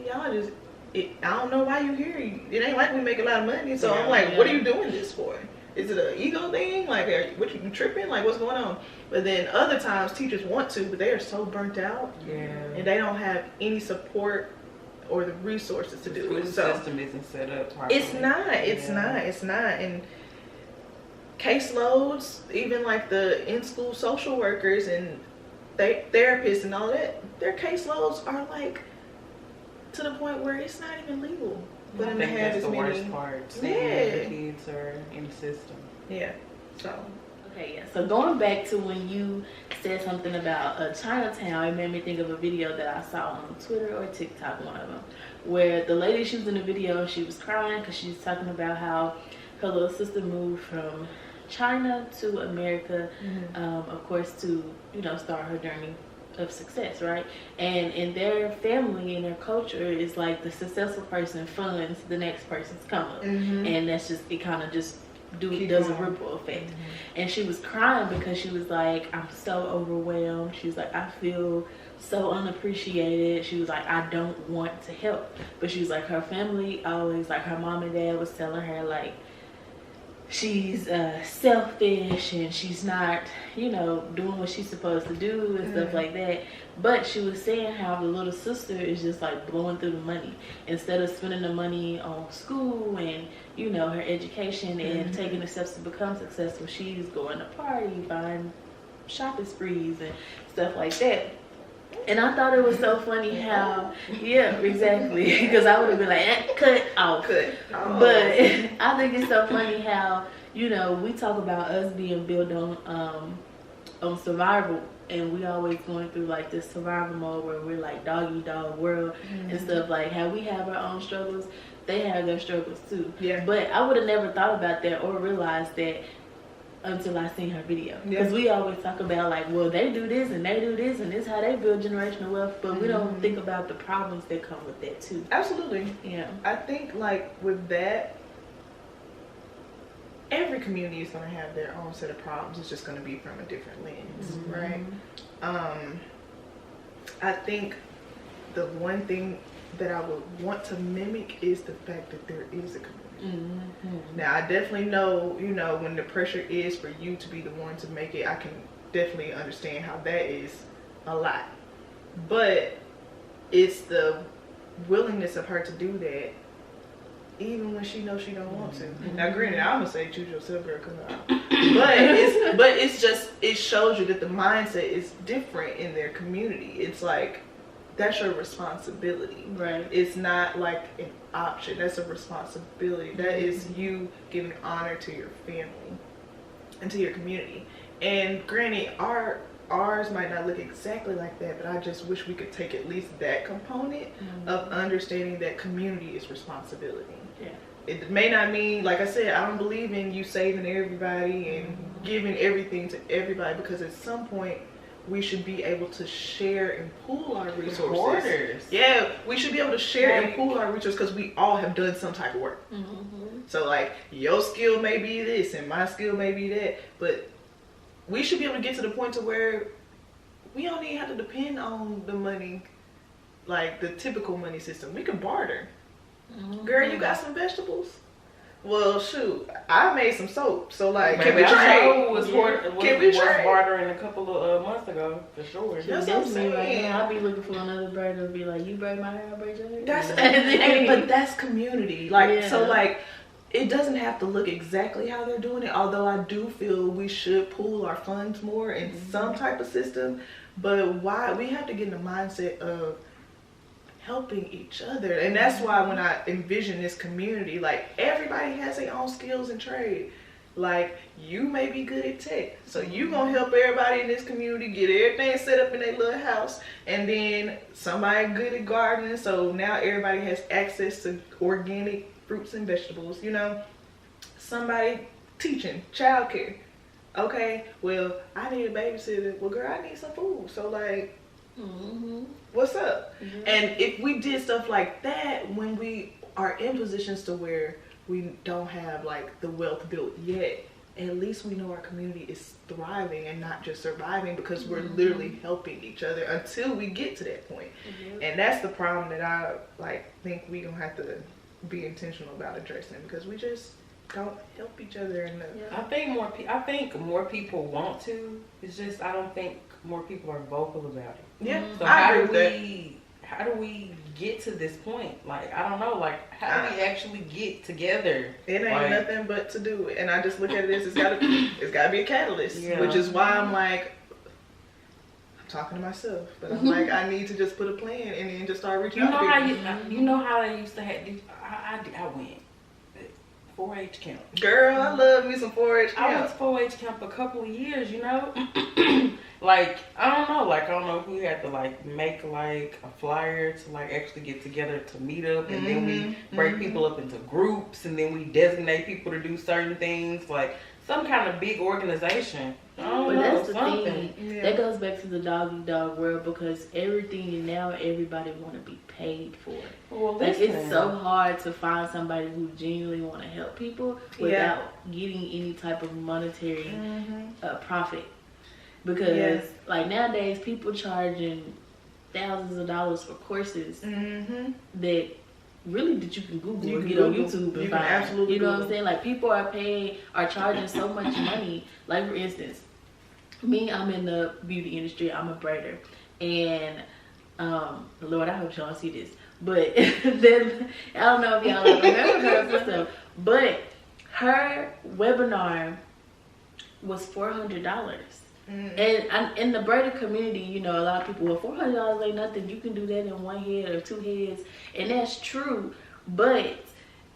y'all just, I don't know why you're here. It ain't like we make a lot of money. So I'm like, what are you doing this for? Is it an ego thing? Like, what, you tripping? Like, what's going on? But then other times teachers want to, but they are so burnt out. And they don't have any support or the resources to do it. So the system isn't set up properly. It's not. And caseloads, even like the in-school social workers and therapists and all that, their caseloads are like to the point where it's not even legal. But I think that's the worst part. Seeing the kids are in the system. So. Okay, so going back to when you said something about Chinatown, it made me think of a video that I saw on Twitter or TikTok, one of them, where the lady, she was in the video and she was crying because she was talking about how her little sister moved from China to America, of course, to start her journey of success, right? And in their family and their culture, is like the successful person funds the next person's come up, and that's just, it kind of just does a ripple effect. And she was crying because she was like, I'm so overwhelmed. She was like, I feel so unappreciated. She was like, I don't want to help. But she was like, her family always, like her mom and dad was telling her, like, she's selfish and she's not, you know, doing what she's supposed to do and stuff like that. But she was saying how the little sister is just like blowing through the money instead of spending the money on school and, you know, her education and taking the steps to become successful. She's going to party, buying shopping sprees and stuff like that. And I thought it was so funny how, yeah, exactly, because I would have been like, cut off. But I think it's so funny how, you know, we talk about us being built on survival, and we always going through like this survival mode where we're like dog eat dog world and stuff. Like how we have our own struggles, they have their struggles too. Yeah. But I would have never thought about that or realized that until I seen her video. Because we always talk about like, well, they do this and they do this and this is how they build generational wealth, but we don't think about the problems that come with that too. Absolutely. Yeah. I think like with that, every community is going to have their own set of problems. It's just going to be from a different lens, right? I think the one thing that I would want to mimic is the fact that there is a community. Now I definitely know, you know, when the pressure is for you to be the one to make it, I can definitely understand how that is a lot, but it's the willingness of her to do that even when she knows she don't want to. Now granted, I'm gonna say choose yourself, girl, but it's just, it shows you that the mindset is different in their community. It's like, that's your responsibility, right? It's not like an option. That's a responsibility. That is you giving honor to your family and to your community. And granted, ours might not look exactly like that, but I just wish we could take at least that component of understanding that community is responsibility. Yeah. It may not mean, like I said, I don't believe in you saving everybody and giving everything to everybody, because at some point we should be able to share and pool our resources. Yeah, we should be able to share and pool our resources because we all have done some type of work. So like your skill may be this and my skill may be that, but we should be able to get to the point to where we don't even have to depend on the money, like the typical money system. We can barter. Girl, you got some vegetables? Well, shoot, I made some soap, so like, can we trade? Was bartering a couple of months ago, for sure. That's what I'm saying. I'll be looking for another brother to be like, you braid my hair, I'll braid your hair. But that's community. Like, so like, it doesn't have to look exactly how they're doing it, although I do feel we should pool our funds more in some type of system. But why we have to get in the mindset of helping each other, and that's why when I envision this community, like everybody has their own skills and trade. Like you may be good at tech, so you gonna help everybody in this community get everything set up in their little house, and then somebody good at gardening, so now everybody has access to organic fruits and vegetables. You know, somebody teaching childcare. Okay, well I need a babysitter. Well, girl, I need some food. So like, what's up? And if we did stuff like that when we are in positions to where we don't have like the wealth built yet, at least we know our community is thriving and not just surviving, because we're literally helping each other until we get to that point. And that's the problem that I like think we gonna have to be intentional about addressing, because we just don't help each other enough. I think more people want to. It's just I don't think more people are vocal about it. Yeah. So how do we get to this point? Like, I don't know. Like, how do we actually get together? It ain't nothing but to do it. And I just look at it as it's gotta be a catalyst. Yeah. Which is why I'm like, I'm talking to myself, but I'm like, I need to just put a plan and then just start reaching out to people. You know how they used to have these, I went 4-H camp. Girl, I love me some 4-H camp. I was 4-H camp a couple of years, you know. Like, I don't know if we had to like make like a flyer to like actually get together to meet up, and then we break people up into groups, and then we designate people to do certain things, like some kind of big organization. That's the thing. Yeah. That goes back to the dog-eat-dog world, because everything and now everybody want to be paid for it. Well, like it's so hard to find somebody who genuinely want to help people without getting any type of monetary profit. Because like nowadays people charging thousands of dollars for courses that really that you can Google You or can get on Google. YouTube and You can find. absolutely You know what I'm Google. saying? Like people are charging so much money. Like for instance, me, I'm in the beauty industry. I'm a braider, and Lord, I hope y'all see this. But then I don't know if y'all like remember her stuff, but her webinar was $400. And in the braider community, you know, a lot of people, well, $400 ain't nothing. You can do that in one head or two heads, and that's true. But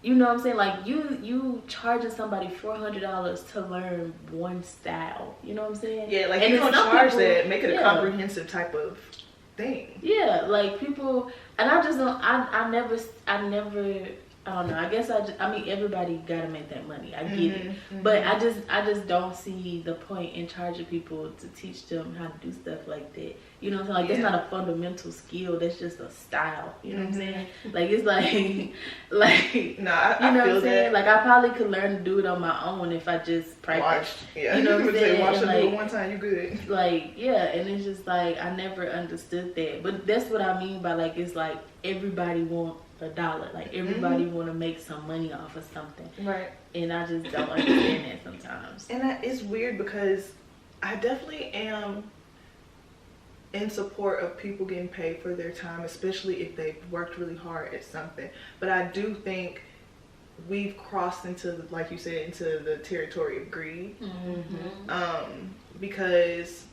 you know what I'm saying? Like you charging somebody $400 to learn one style. You know what I'm saying? Yeah, like and you don't charge that. Make it a yeah. comprehensive type of thing. Yeah, like people, and I just don't. I never. I don't know. I guess I mean, everybody gotta make that money. I get it, but I just don't see the point in charging people to teach them how to do stuff like that. You know what I'm saying? Like that's not a fundamental skill. That's just a style. You know what I'm saying? Like it's like No, I you know feel what I'm saying? that. Like I probably could learn to do it on my own if I just practice. Yeah, You know what I'm saying? Watch it Like, do it one time, you good. like yeah, and it's just like I never understood that. But that's what I mean by like it's like everybody want $1. Like everybody want to make some money off of something, Right. and I just don't understand that sometimes. And it's weird because I definitely am in support of people getting paid for their time, especially if they've worked really hard at something. But I do think we've crossed into, like you said, into the territory of greed. Because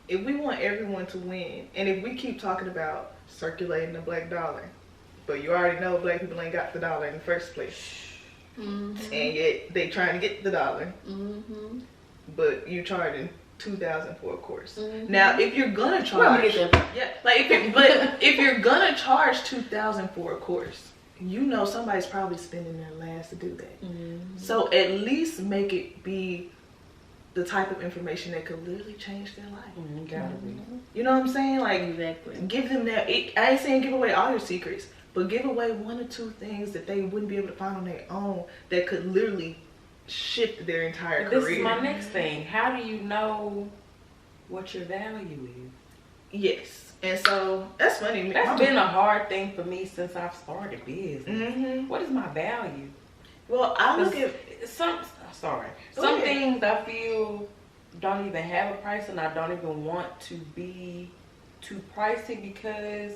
if we want everyone to win, and if we keep talking about circulating the black dollar, but you already know black people ain't got the dollar in the first place, and yet they trying to get the dollar, but you charging $2,000 for a course. Now, if you're gonna charge, if you're gonna charge $2,000 for a course, you know somebody's probably spending their last to do that. So at least make it be the type of information that could literally change their life. Gotta be. You know what I'm saying? Like, Exactly. give them that. I ain't saying give away all your secrets, but give away one or two things that they wouldn't be able to find on their own that could literally shift their entire career. This is my next thing. How do you know what your value is? Yes. And so that's funny. That's been a hard thing for me since I've started business. What is my value? Well, I look at some ahead. things I feel don't even have a price, and I don't even want to be too pricey because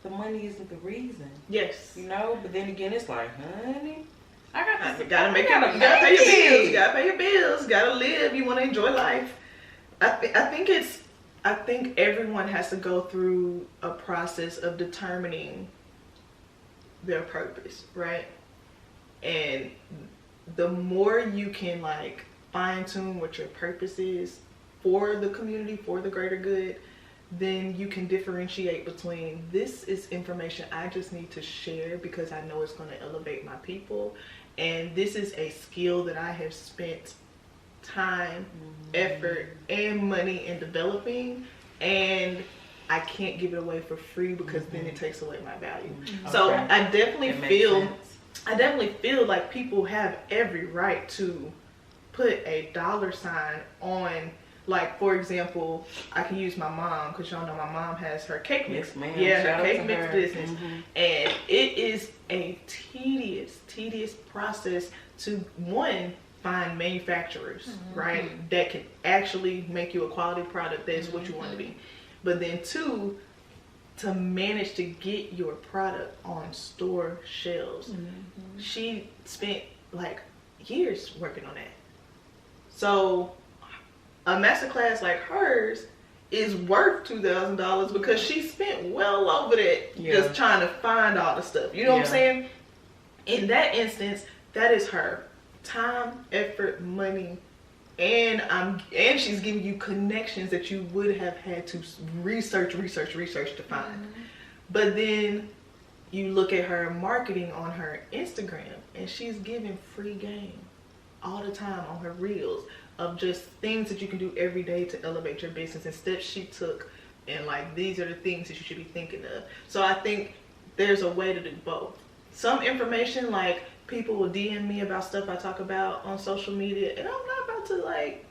the money isn't the reason. Yes. You know, but then again, it's like, honey, I got You gotta make it. You gotta pay your bills. You gotta pay your bills. You gotta live. You want to enjoy life. I think everyone has to go through a process of determining their purpose, right? And the more you can like fine tune what your purpose is for the community, for the greater good, then you can differentiate between this is information I just need to share because I know it's going to elevate my people, and this is a skill that I have spent time, effort, and money in developing, and I can't give it away for free because then it takes away my value. So Okay. I definitely That makes feel sense. like people have every right to put a $ on, like, for example, I can use my mom because y'all know my mom has her cake mix. Yes, ma'am. Yeah, Shout her out cake to mix her. business. And it is a tedious process to, one, find manufacturers, right, that can actually make you a quality product that is what you want to be. But then two, to manage to get your product on store shelves. She spent like years working on that. So a masterclass like hers is worth $2,000 because she spent well over that just trying to find all the stuff. You know what I'm saying? In that instance, that is her time, effort, money, and she's giving you connections that you would have had to research to find. But then you look at her marketing on her Instagram, and she's giving free game all the time on her reels of just things that you can do every day to elevate your business and steps she took, and like, these are the things that you should be thinking of. So I think there's a way to do both. Some information, like, people will DM me about stuff I talk about on social media, and I'm not about to like,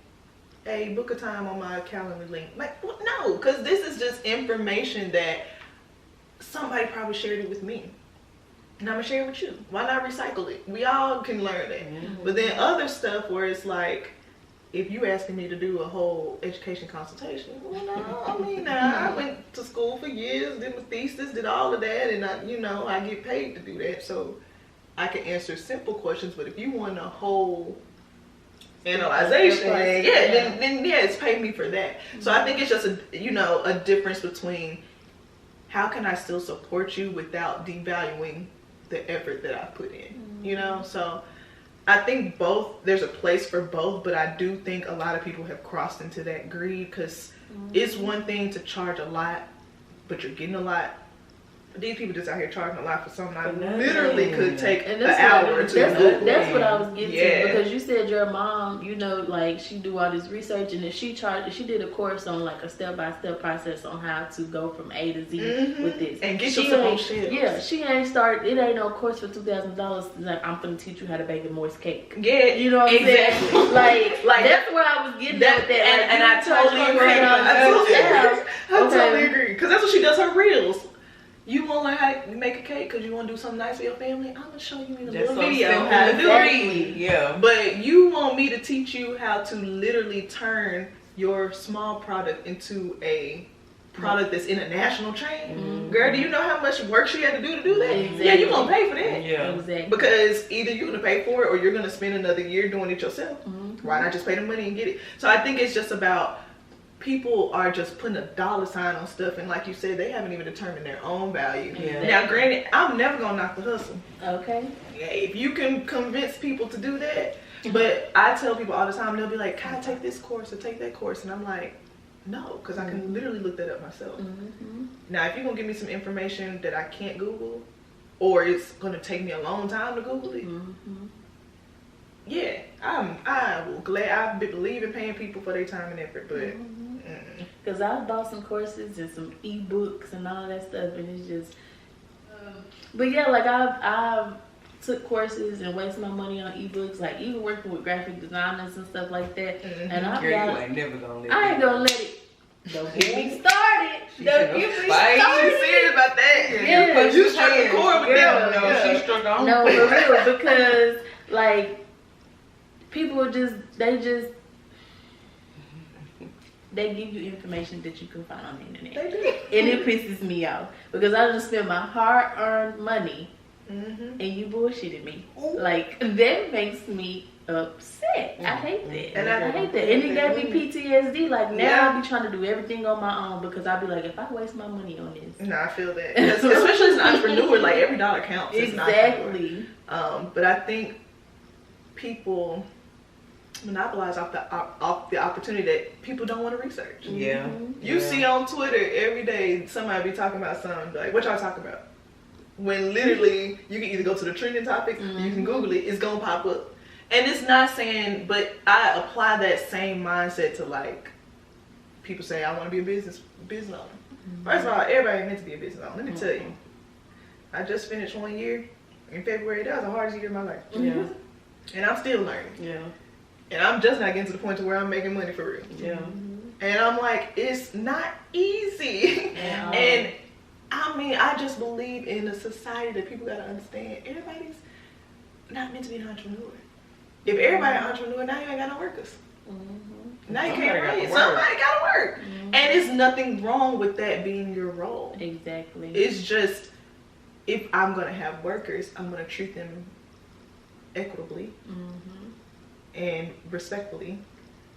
hey, book a time on my calendar link. Like, no, because this is just information that somebody probably shared it with me. And I'm going to share it with you. Why not recycle it? We all can learn that. Mm-hmm. But then other stuff where it's like, if you asking me to do a whole education consultation, well, no, I mean, I went to school for years, did my thesis, did all of that, and I get paid to do that. So I can answer simple questions, but if you want a whole analyzation, then it's pay me for that. Mm-hmm. So I think it's just a difference between how can I still support you without devaluing the effort that I put in, mm-hmm. So I think there's a place for both, but I do think a lot of people have crossed into that greed, because it's one thing to charge a lot, but you're getting a lot. These people just out here charging a lot for something I literally could take an hour or two. That's what I was getting to, because you said your mom, like she do all this research, and if she did a course on like a step-by-step process on how to go from A to Z mm-hmm. with this. And get yourself on shit. Yeah, she ain't it ain't no course for $2,000. Like, I'm gonna teach you how to bake a moist cake. Yeah, you know what I'm saying? Like that's what I was getting at with that. And I totally agree. I totally agree. Because that's what she does, her reels. You want to learn how to make a cake because you want to do something nice for your family? I'm going to show you in a little video how to do it. Yeah. But you want me to teach you how to literally turn your small product into a product that's in a national chain? Mm-hmm. Girl, do you know how much work she had to do that? Exactly. Yeah, you're going to pay for that. Yeah. Exactly. Because either you're going to pay for it or you're going to spend another year doing it yourself. Mm-hmm. Why not just pay the money and get it? So I think it's just about... people are just putting a dollar sign on stuff, and like you said, they haven't even determined their own value. Yeah. Now, granted, I'm never gonna knock the hustle. Okay. Yeah, if you can convince people to do that, but I tell people all the time, they'll be like, "Can I take this course or take that course?" And I'm like, "No," because I can literally look that up myself. Mm-hmm. Now, if you're gonna give me some information that I can't Google, or it's gonna take me a long time to Google it. Mm-hmm. Yeah, I believe in paying people for their time and effort, but because I bought some courses and some ebooks and all that stuff, and it's just but yeah, like I've took courses and wasted my money on ebooks, like even working with graphic designers and stuff like that. Mm-hmm. And I ain't never gonna let I ain't gonna let it. Don't get me started. Don't get me started. She's serious about that. Yeah, but you struck a chord with them. No, she struck on. No, for real, because like people they give you information that you can find on the internet. They do. And it pisses me off because I just spent my hard-earned money and you bullshitted me. Like, that makes me upset. I hate that. And I hate that. And it gave me PTSD. Like, now I be trying to do everything on my own because I be like, if I waste my money on this. No, I feel that. Especially as an entrepreneur, like, every dollar counts. Exactly. But I think people monopolize off the opportunity that people don't want to research. Yeah. You see on Twitter every day somebody be talking about something like, what y'all talking about? When literally you can either go to the trending topics, you can Google it, it's gonna pop up. And it's not saying, but I apply that same mindset to like people say I want to be a business owner. First of all, everybody ain't meant to be a business owner. Let me tell you, I just finished 1 year in February. That was the hardest year of my life. Yeah. And I'm still learning. Yeah. And I'm just not getting to the point to where I'm making money for real. Yeah. And I'm like, it's not easy. Yeah. And I mean, I just believe in a society that people gotta understand. Everybody's not meant to be an entrepreneur. If everybody an entrepreneur, now you ain't got no workers. Now you can't raise. Somebody gotta work. And it's nothing wrong with that being your role. Exactly. It's just, if I'm gonna have workers, I'm gonna treat them equitably and respectfully.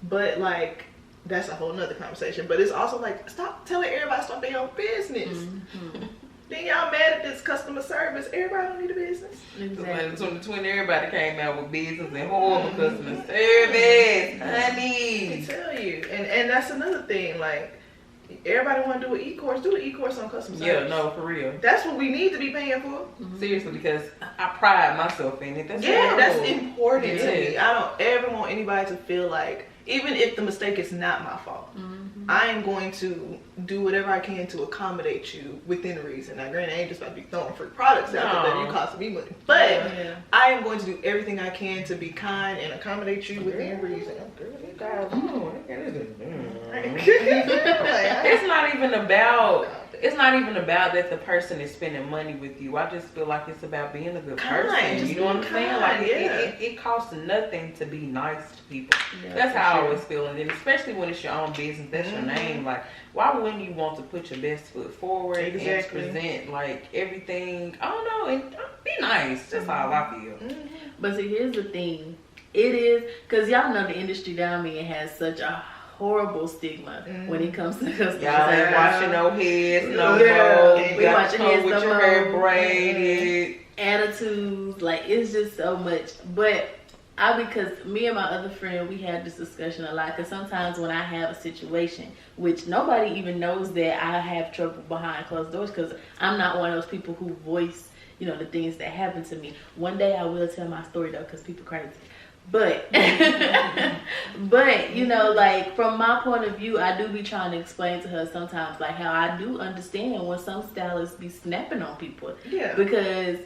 But like, that's a whole nother conversation. But it's also like, stop telling everybody to start their own business. Then y'all mad at this customer service. Everybody don't need a business. Exactly. In 2020, everybody came out with business and horrible customer service. Honey. I tell you. And that's another thing. Like, everybody want to do an e-course. Do an e-course on customer service. Yeah, no, for real. That's what we need to be paying for. Seriously, because I pride myself in it. That's important to me. I don't ever want anybody to feel like, even if the mistake is not my fault, I am going to do whatever I can to accommodate you within reason. Now, granted, I ain't just about to be throwing free products out there that you cost me money. But I am going to do everything I can to be kind and accommodate you within reason. I It's not even about. It's not even about that the person is spending money with you. I just feel like it's about being a good person. You know what I'm saying? Like it costs nothing to be nice to people. Yeah, that's how I always feel. And then especially when it's your own business, that's your name. Like, why wouldn't you want to put your best foot forward and present like everything? I don't know, and be nice. That's how I feel. But see, here's the thing. It is because y'all know the industry down me has such a horrible stigma when it comes to customers. Y'all ain't washing no heads, no more. We watching heads, with your hair braided. Attitudes, like it's just so much. But because me and my other friend, we had this discussion a lot. Because sometimes when I have a situation, which nobody even knows that I have trouble behind closed doors, because I'm not one of those people who voice, you know, the things that happen to me. One day I will tell my story though, because people crazy. But you know, like from my point of view, I do be trying to explain to her sometimes like how I do understand when some stylists be snapping on people. Yeah. Because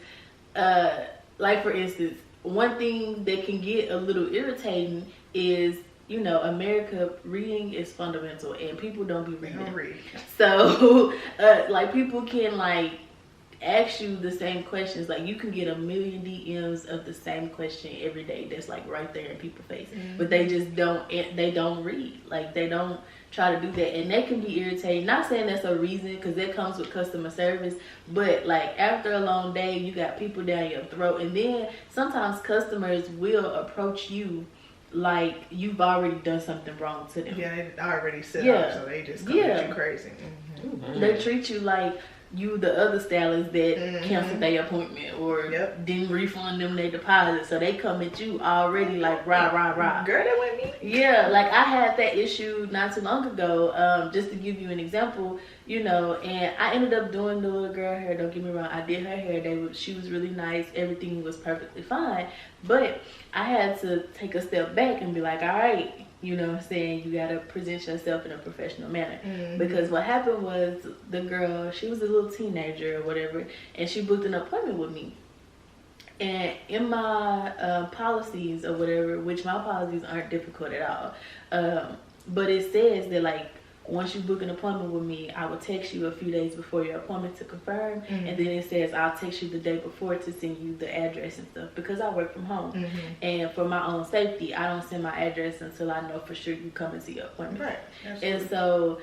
like for instance, one thing that can get a little irritating is, you know, America, reading is fundamental and people don't be reading. Don't read. So like people can like ask you the same questions. Like you can get 1 million DMs of the same question every day that's like right there in people's face, but they just don't read. Like they don't try to do that, and that can be irritating. Not saying that's a reason, because that comes with customer service, but like after a long day you got people down your throat, and then sometimes customers will approach you like you've already done something wrong to them. Yeah, they already set up, so they just come at you crazy. They treat you like you the other stylist that canceled their appointment or didn't refund them their deposit, so they come at you already like rah. Girl, that wasn't me. Yeah, like I had that issue not too long ago. Just to give you an example, you know, and I ended up doing the little girl hair. Don't get me wrong, I did her hair. She was really nice. Everything was perfectly fine, but I had to take a step back and be like, all right, you know what I'm saying, you gotta present yourself in a professional manner. Because what happened was the girl, she was a little teenager or whatever, and she booked an appointment with me. And in my policies or whatever, which my policies aren't difficult at all, but it says that like once you book an appointment with me, I will text you a few days before your appointment to confirm. And then it says I'll text you the day before to send you the address and stuff, because I work from home. And for my own safety, I don't send my address until I know for sure you come and see your appointment. Right. And so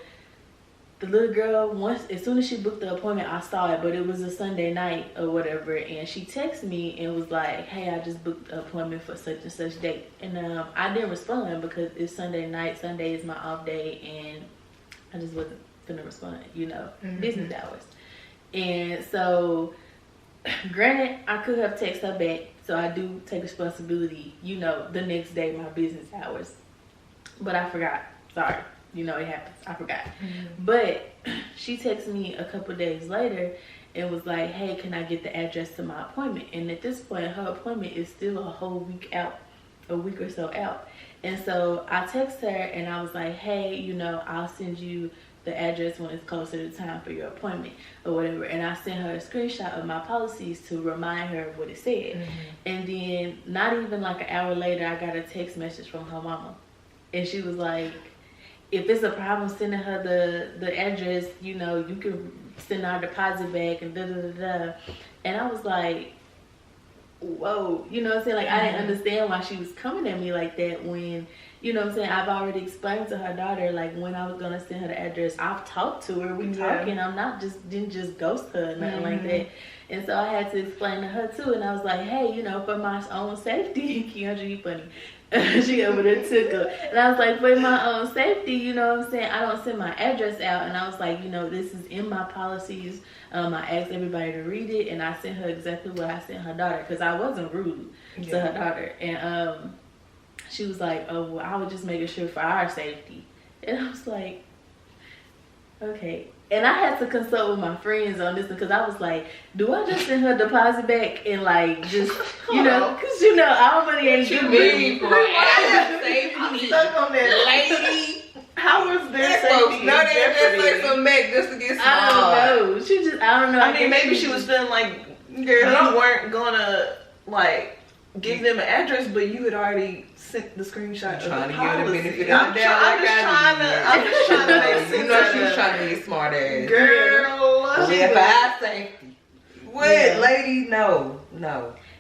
the little girl, as soon as she booked the appointment, I saw it, but it was a Sunday night or whatever, and she texted me and was like, hey, I just booked an appointment for such and such date. And I didn't respond because it's Sunday night. Sunday is my off day, and I just wasn't gonna respond, you know, business hours. And so, granted, I could have texted her back, so I do take responsibility, you know, the next day, my business hours. But I forgot. Sorry. You know, it happens. I forgot. But she texted me a couple days later and was like, hey, can I get the address to my appointment? And at this point, her appointment is still a whole week out, a week or so out. And so I texted her and I was like, hey, you know, I'll send you the address when it's closer to time for your appointment or whatever. And I sent her a screenshot of my policies to remind her of what it said. And then not even like an hour later, I got a text message from her mama. And she was like, if it's a problem sending her the address, you know, you can send our deposit back and da-da-da-da. And I was like, whoa, you know what I'm saying? Like, I didn't understand why she was coming at me like that when, you know what I'm saying, I've already explained to her daughter, like, when I was going to send her the address. I've talked to her, we talking, I'm not didn't just ghost her or nothing like that. And so I had to explain to her too, and I was like, hey, you know, for my own safety, Keandra, you funny. She over there took her. And I was like, for my own safety, you know what I'm saying, I don't send my address out. And I was like, you know, this is in my policies. I asked everybody to read it, and I sent her exactly what I sent her daughter, because I wasn't rude to her daughter. And she was like, oh, well, I was just making sure for our safety. And I was like, okay. And I had to consult with my friends on this, because I was like, do I just send her deposit back and like just, you know, because you know, our money ain't good. I'm stuck on that lady. How was their safety? No, they just say some Mac just to get small. I don't know. I don't know. I mean, maybe she was feeling like, girl, you weren't gonna like give them an address, but you had already sent the screenshot of the trying to policy. give the benefit of the doubt. I'm just trying to make sense. You know she's trying to be a smart ass. Girl, Yeah, for our safety. What, Yeah. lady? No.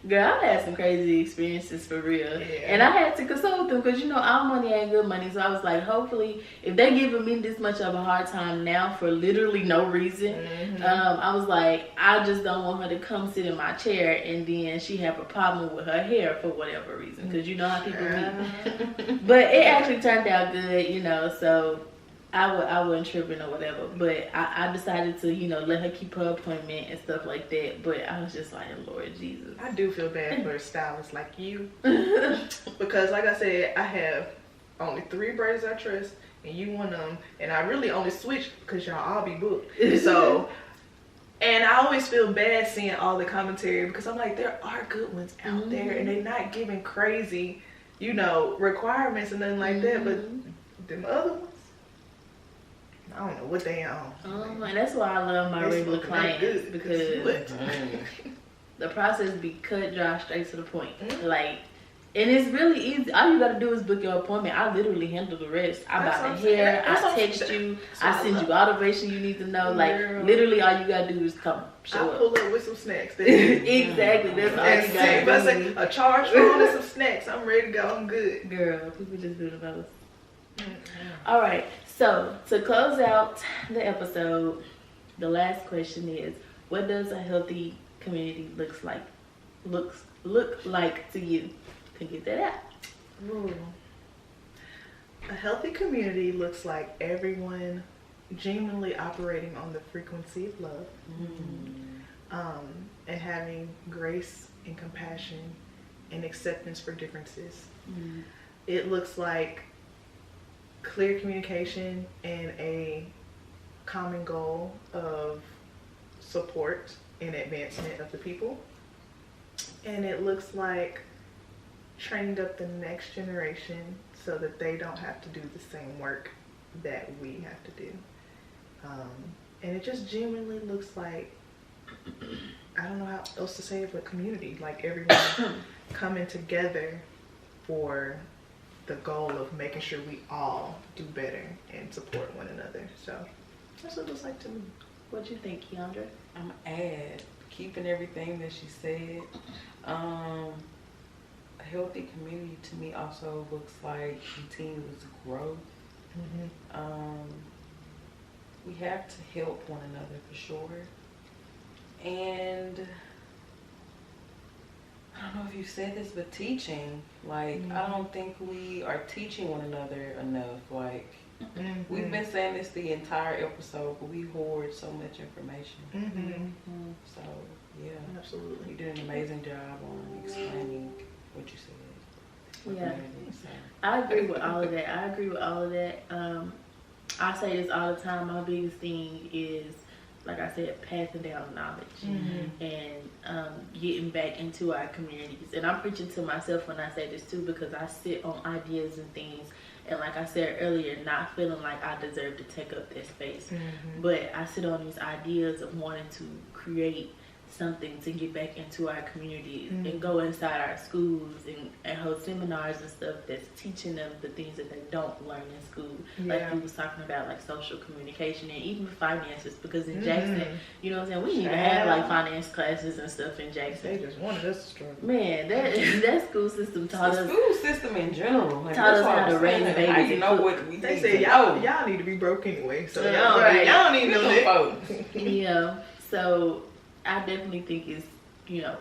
Girl, I've had some crazy experiences for real. Yeah. And I had to consult them because, our money ain't good money. So I was like, hopefully, if they giving me this much of a hard time now for literally no reason, I was like, I just don't want her to come sit in my chair and then she have a problem with her hair for whatever reason. Because you know how people meet. But it actually turned out good, so I wasn't tripping or whatever, but I decided to, let her keep her appointment and stuff like that. But I was just like, Lord Jesus. I do feel bad for stylists like you. Because like I said, I have only 3 braids I trust, and you one of them. And I really only switch because y'all all be booked. So, and I always feel bad seeing all the commentary because I'm like, there are good ones out there, and they're not giving crazy, requirements and nothing like that. But them other ones, I don't know what they on. And that's why I love my regular clients because the process be cut, dry, straight to the point. Like, and it's really easy. All you gotta do is book your appointment. I literally handle the rest. I buy the hair, I text you, I send you all the information you need to know. Like, literally all you gotta do is come. Show up. Pull up with some snacks. Exactly. That's all you gotta do. A charge phone and some snacks. I'm ready to go. I'm good. Girl, people just do the most. All right. So, to close out the episode, the last question is, what does a healthy community look like to you? To get that out. Ooh. A healthy community looks like everyone genuinely operating on the frequency of love, and having grace and compassion and acceptance for differences. It looks like clear communication and a common goal of support and advancement of the people. And it looks like training up the next generation so that they don't have to do the same work that we have to do. And it just genuinely looks like, I don't know how else to say it, but community, like everyone coming together for the goal of making sure we all do better and support one another. So that's what it looks like to me. What you think, Keandra? I'm add keeping everything that she said. A healthy community to me also looks like continuous growth. We have to help one another for sure. And I don't know if you said this, but teaching. Like, I don't think we are teaching one another enough. Like, we've been saying this the entire episode, but we hoard so much information. So, yeah. Absolutely. You did an amazing job on explaining what you said. Yeah. I agree with all of that. I say this all the time. My biggest thing is, like I said, passing down knowledge and getting back into our communities. And I'm preaching to myself when I say this too, because I sit on ideas and things, and like I said earlier, not feeling like I deserve to take up that space. But I sit on these ideas of wanting to create something to get back into our communities and go inside our schools and hold seminars and stuff that's teaching them the things that they don't learn in school. Like you was talking about, like social communication and even finances, because in Jackson, you know what I'm saying, we need to have like finance classes and stuff in Jackson. They just wanted us to struggle. Man, that school system taught us. The school system in general. Like, taught us how to raise babies. How you know what we They need said to y'all need to be broke anyway, so y'all need no that. Yeah, so I definitely think it's,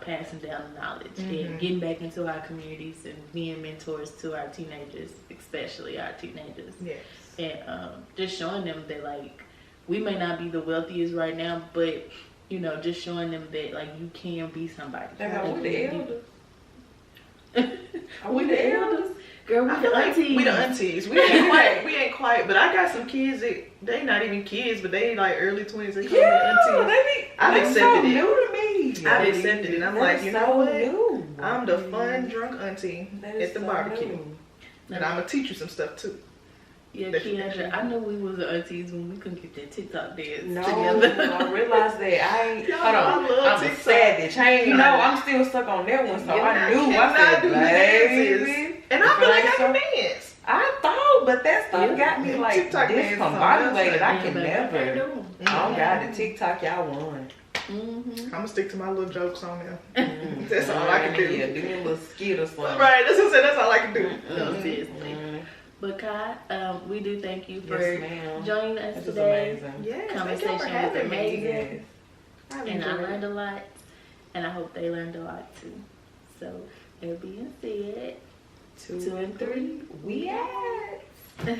passing down the knowledge and getting back into our communities and being mentors to our teenagers, especially our teenagers. Yes. And just showing them that, like, we may not be the wealthiest right now, but, just showing them that, like, you can be somebody. Are we the elders? Are we the elders? Girl, we the aunties. We the aunties. We ain't quite, but I got some kids that they not even kids, but they like early 20s. They call me aunties. I've accepted it. New to me. I've accepted it. I'm like, you know what? New. I'm the fun drunk auntie at the barbecue. And I'm gonna teach you some stuff too. Yeah, Keandra, I know we was aunties when we couldn't get that TikTok dance No, together. I realized that. I ain't, Y'all, hold on, I love I'm a TikTok. savage. I ain't know, I'm still stuck on that one, so I knew. I said, do dances. baby. And I feel like I so- can dance. I thought, but that stuff got me like TikTok dance discombobulated. I on can Yeah, never. baby, I don't got the TikTok, y'all won. Mm-hmm. I'm gonna stick to my little jokes on there. That's all I can do. Yeah, do your little skit or something. Right, that's what I said. That's all I can do. No, seriously. But Kai, we do thank you for Yes, ma'am. joining us This is today. amazing. Yes, Conversation thank you for was having me. amazing. Yes. And I learned a lot. And I hope they learned a lot too. So, that being said, 2 and 3, we at.